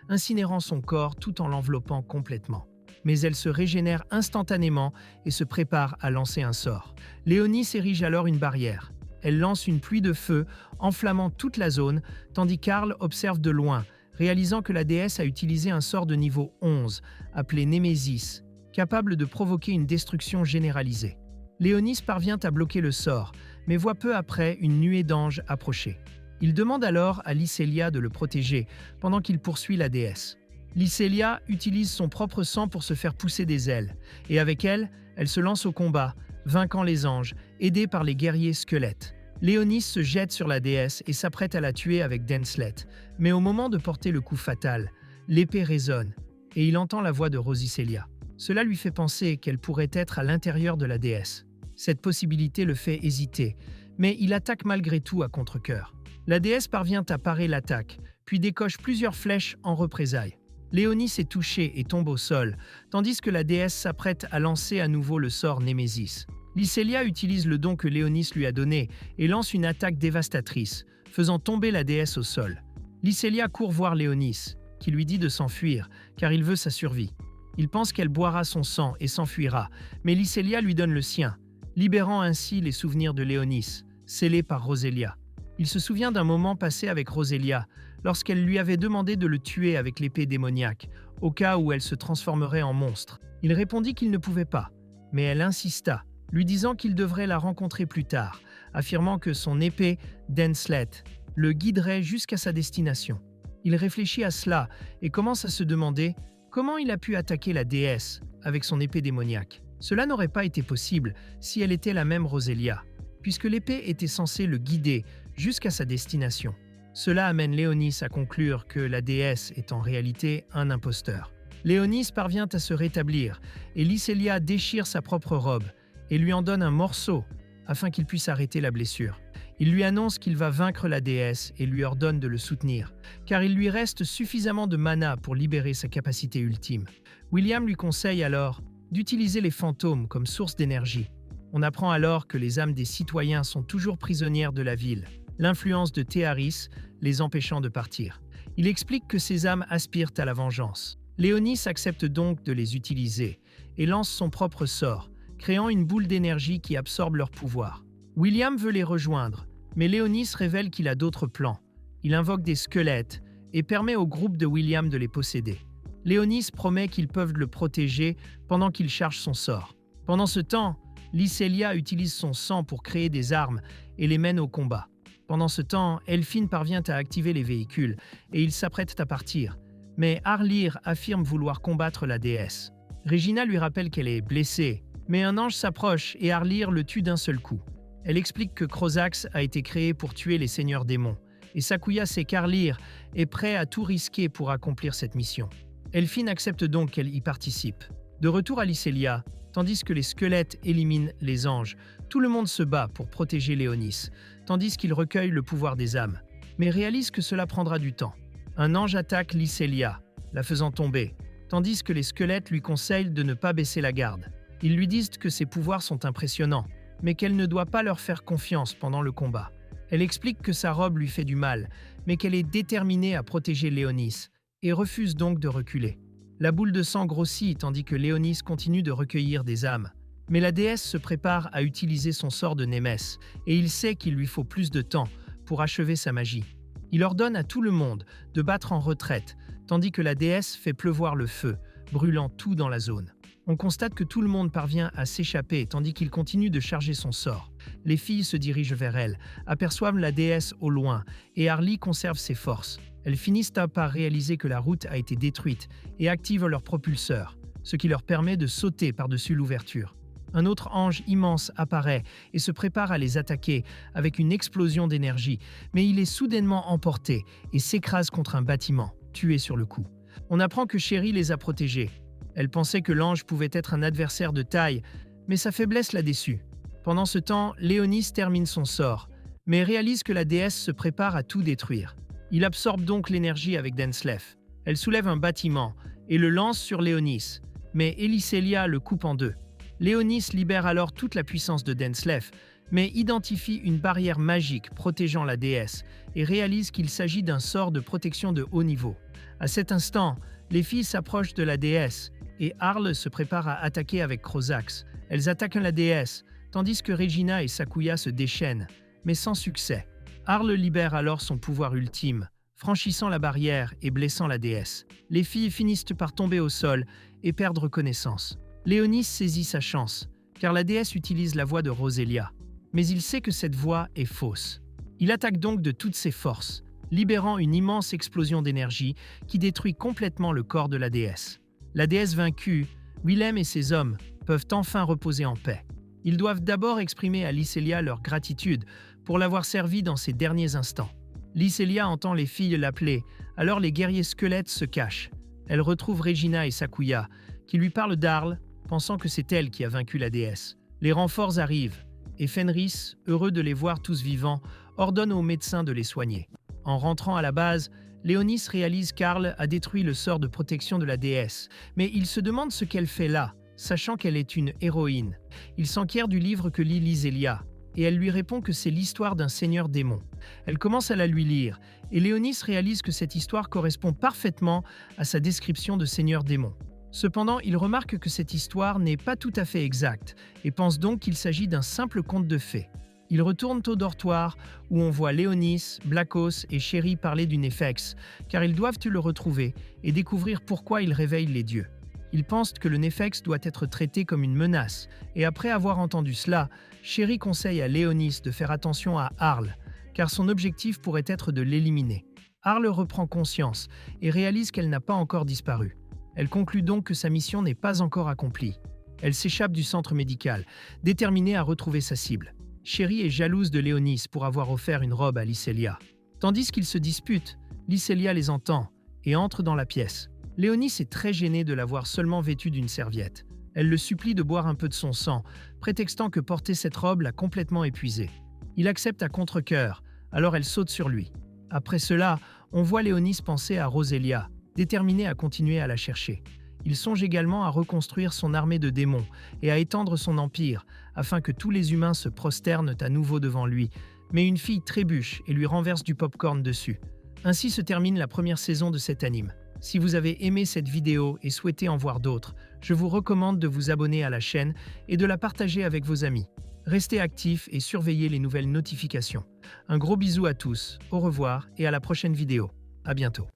A: incinérant son corps tout en l'enveloppant complètement. Mais elle se régénère instantanément et se prépare à lancer un sort. Léonis érige alors une barrière. Elle lance une pluie de feu, enflammant toute la zone, tandis qu'Arl observe de loin, réalisant que la déesse a utilisé un sort de niveau 11, appelé Némésis, capable de provoquer une destruction généralisée. Léonis parvient à bloquer le sort, mais voit peu après une nuée d'anges approcher. Il demande alors à Lycélia de le protéger, pendant qu'il poursuit la déesse. Lycélia utilise son propre sang pour se faire pousser des ailes, et avec elle, elle se lance au combat, vainquant les anges, aidée par les guerriers squelettes. Léonis se jette sur la déesse et s'apprête à la tuer avec Denslet, mais au moment de porter le coup fatal, l'épée résonne, et il entend la voix de Rosicélia. Cela lui fait penser qu'elle pourrait être à l'intérieur de la déesse. Cette possibilité le fait hésiter, mais il attaque malgré tout à contre-cœur. La déesse parvient à parer l'attaque, puis décoche plusieurs flèches en représailles. Léonis est touché et tombe au sol, tandis que la déesse s'apprête à lancer à nouveau le sort Némésis. Lycélia utilise le don que Léonis lui a donné et lance une attaque dévastatrice, faisant tomber la déesse au sol. Lycélia court voir Léonis, qui lui dit de s'enfuir, car il veut sa survie. Il pense qu'elle boira son sang et s'enfuira, mais Lycélia lui donne le sien, libérant ainsi les souvenirs de Léonis, scellés par Rosélia. Il se souvient d'un moment passé avec Rosélia, lorsqu'elle lui avait demandé de le tuer avec l'épée démoniaque, au cas où elle se transformerait en monstre. Il répondit qu'il ne pouvait pas, mais elle insista, lui disant qu'il devrait la rencontrer plus tard, affirmant que son épée, Denslet, le guiderait jusqu'à sa destination. Il réfléchit à cela et commence à se demander comment il a pu attaquer la déesse avec son épée démoniaque. Cela n'aurait pas été possible si elle était la même Rosélia, puisque l'épée était censée le guider jusqu'à sa destination. Cela amène Léonis à conclure que la déesse est en réalité un imposteur. Léonis parvient à se rétablir et Lycélia déchire sa propre robe et lui en donne un morceau afin qu'il puisse arrêter la blessure. Il lui annonce qu'il va vaincre la déesse et lui ordonne de le soutenir, car il lui reste suffisamment de mana pour libérer sa capacité ultime. William lui conseille alors d'utiliser les fantômes comme source d'énergie. On apprend alors que les âmes des citoyens sont toujours prisonnières de la ville, l'influence de Théaris les empêchant de partir. Il explique que ces âmes aspirent à la vengeance. Léonis accepte donc de les utiliser et lance son propre sort, créant une boule d'énergie qui absorbe leur pouvoir. William veut les rejoindre, mais Léonis révèle qu'il a d'autres plans. Il invoque des squelettes et permet au groupe de William de les posséder. Léonis promet qu'ils peuvent le protéger pendant qu'il charge son sort. Pendant ce temps, Lycélia utilise son sang pour créer des armes et les mène au combat. Pendant ce temps, Elphine parvient à activer les véhicules et ils s'apprêtent à partir. Mais Arlyr affirme vouloir combattre la déesse. Regina lui rappelle qu'elle est blessée, mais un ange s'approche et Arlyr le tue d'un seul coup. Elle explique que Crozax a été créé pour tuer les seigneurs démons, et Sakuya sait qu'Arlyr est prêt à tout risquer pour accomplir cette mission. Elphine accepte donc qu'elle y participe. De retour à Lycélia, tandis que les squelettes éliminent les anges, tout le monde se bat pour protéger Léonis, tandis qu'il recueille le pouvoir des âmes, mais réalise que cela prendra du temps. Un ange attaque Lycélia, la faisant tomber, tandis que les squelettes lui conseillent de ne pas baisser la garde. Ils lui disent que ses pouvoirs sont impressionnants, mais qu'elle ne doit pas leur faire confiance pendant le combat. Elle explique que sa robe lui fait du mal, mais qu'elle est déterminée à protéger Léonis, et refuse donc de reculer. La boule de sang grossit tandis que Léonis continue de recueillir des âmes. Mais la déesse se prépare à utiliser son sort de Némès, et il sait qu'il lui faut plus de temps pour achever sa magie. Il ordonne à tout le monde de battre en retraite, tandis que la déesse fait pleuvoir le feu, brûlant tout dans la zone. On constate que tout le monde parvient à s'échapper tandis qu'il continue de charger son sort. Les filles se dirigent vers elle, aperçoivent la déesse au loin, et Arly conserve ses forces. Elles finissent par réaliser que la route a été détruite et activent leur propulseur, ce qui leur permet de sauter par-dessus l'ouverture. Un autre ange immense apparaît et se prépare à les attaquer avec une explosion d'énergie, mais il est soudainement emporté et s'écrase contre un bâtiment, tué sur le coup. On apprend que Chéri les a protégés. Elle pensait que l'ange pouvait être un adversaire de taille, mais sa faiblesse l'a déçue. Pendant ce temps, Léonis termine son sort, mais réalise que la déesse se prépare à tout détruire. Il absorbe donc l'énergie avec Denslev. Elle soulève un bâtiment et le lance sur Léonis, mais Elysélia le coupe en deux. Léonis libère alors toute la puissance de Denslev, mais identifie une barrière magique protégeant la déesse et réalise qu'il s'agit d'un sort de protection de haut niveau. À cet instant, les filles s'approchent de la déesse et Arle se prépare à attaquer avec Krozax. Elles attaquent la déesse, tandis que Regina et Sakuya se déchaînent, mais sans succès. Arle libère alors son pouvoir ultime, franchissant la barrière et blessant la déesse. Les filles finissent par tomber au sol et perdre connaissance. Léonis saisit sa chance, car la déesse utilise la voix de Roselia. Mais il sait que cette voix est fausse. Il attaque donc de toutes ses forces, libérant une immense explosion d'énergie qui détruit complètement le corps de la déesse. La déesse vaincue, Willem et ses hommes peuvent enfin reposer en paix. Ils doivent d'abord exprimer à Lyselia leur gratitude pour l'avoir servi dans ses derniers instants. Lyselia entend les filles l'appeler, alors les guerriers squelettes se cachent. Elle retrouve Regina et Sakuya, qui lui parlent d'Arle, pensant que c'est elle qui a vaincu la déesse. Les renforts arrivent, et Fenris, heureux de les voir tous vivants, ordonne aux médecins de les soigner. En rentrant à la base, Léonis réalise qu'Arle a détruit le sort de protection de la déesse, mais il se demande ce qu'elle fait là, sachant qu'elle est une héroïne. Il s'enquiert du livre que lit Lyselia, et elle lui répond que c'est l'histoire d'un seigneur démon. Elle commence à la lui lire, et Léonis réalise que cette histoire correspond parfaitement à sa description de seigneur démon. Cependant, il remarque que cette histoire n'est pas tout à fait exacte, et pense donc qu'il s'agit d'un simple conte de fées. Ils retournent au dortoir, où on voit Léonis, Blakos et Chéri parler du Nefex, car ils doivent le retrouver et découvrir pourquoi il réveille les dieux. Ils pensent que le Nefex doit être traité comme une menace, et après avoir entendu cela, Chéri conseille à Léonis de faire attention à Arle, car son objectif pourrait être de l'éliminer. Arle reprend conscience et réalise qu'elle n'a pas encore disparu. Elle conclut donc que sa mission n'est pas encore accomplie. Elle s'échappe du centre médical, déterminée à retrouver sa cible. Chéri est jalouse de Léonis pour avoir offert une robe à Lyselia. Tandis qu'ils se disputent, Lyselia les entend et entre dans la pièce. Léonis est très gênée de la voir seulement vêtue d'une serviette. Elle le supplie de boire un peu de son sang, prétextant que porter cette robe l'a complètement épuisé. Il accepte à contre-cœur, alors elle saute sur lui. Après cela, on voit Léonis penser à Roselia, déterminée à continuer à la chercher. Il songe également à reconstruire son armée de démons et à étendre son empire, afin que tous les humains se prosternent à nouveau devant lui, mais une fille trébuche et lui renverse du pop-corn dessus. Ainsi se termine la première saison de cet anime. Si vous avez aimé cette vidéo et souhaitez en voir d'autres, je vous recommande de vous abonner à la chaîne et de la partager avec vos amis. Restez actifs et surveillez les nouvelles notifications. Un gros bisou à tous, au revoir et à la prochaine vidéo. À bientôt.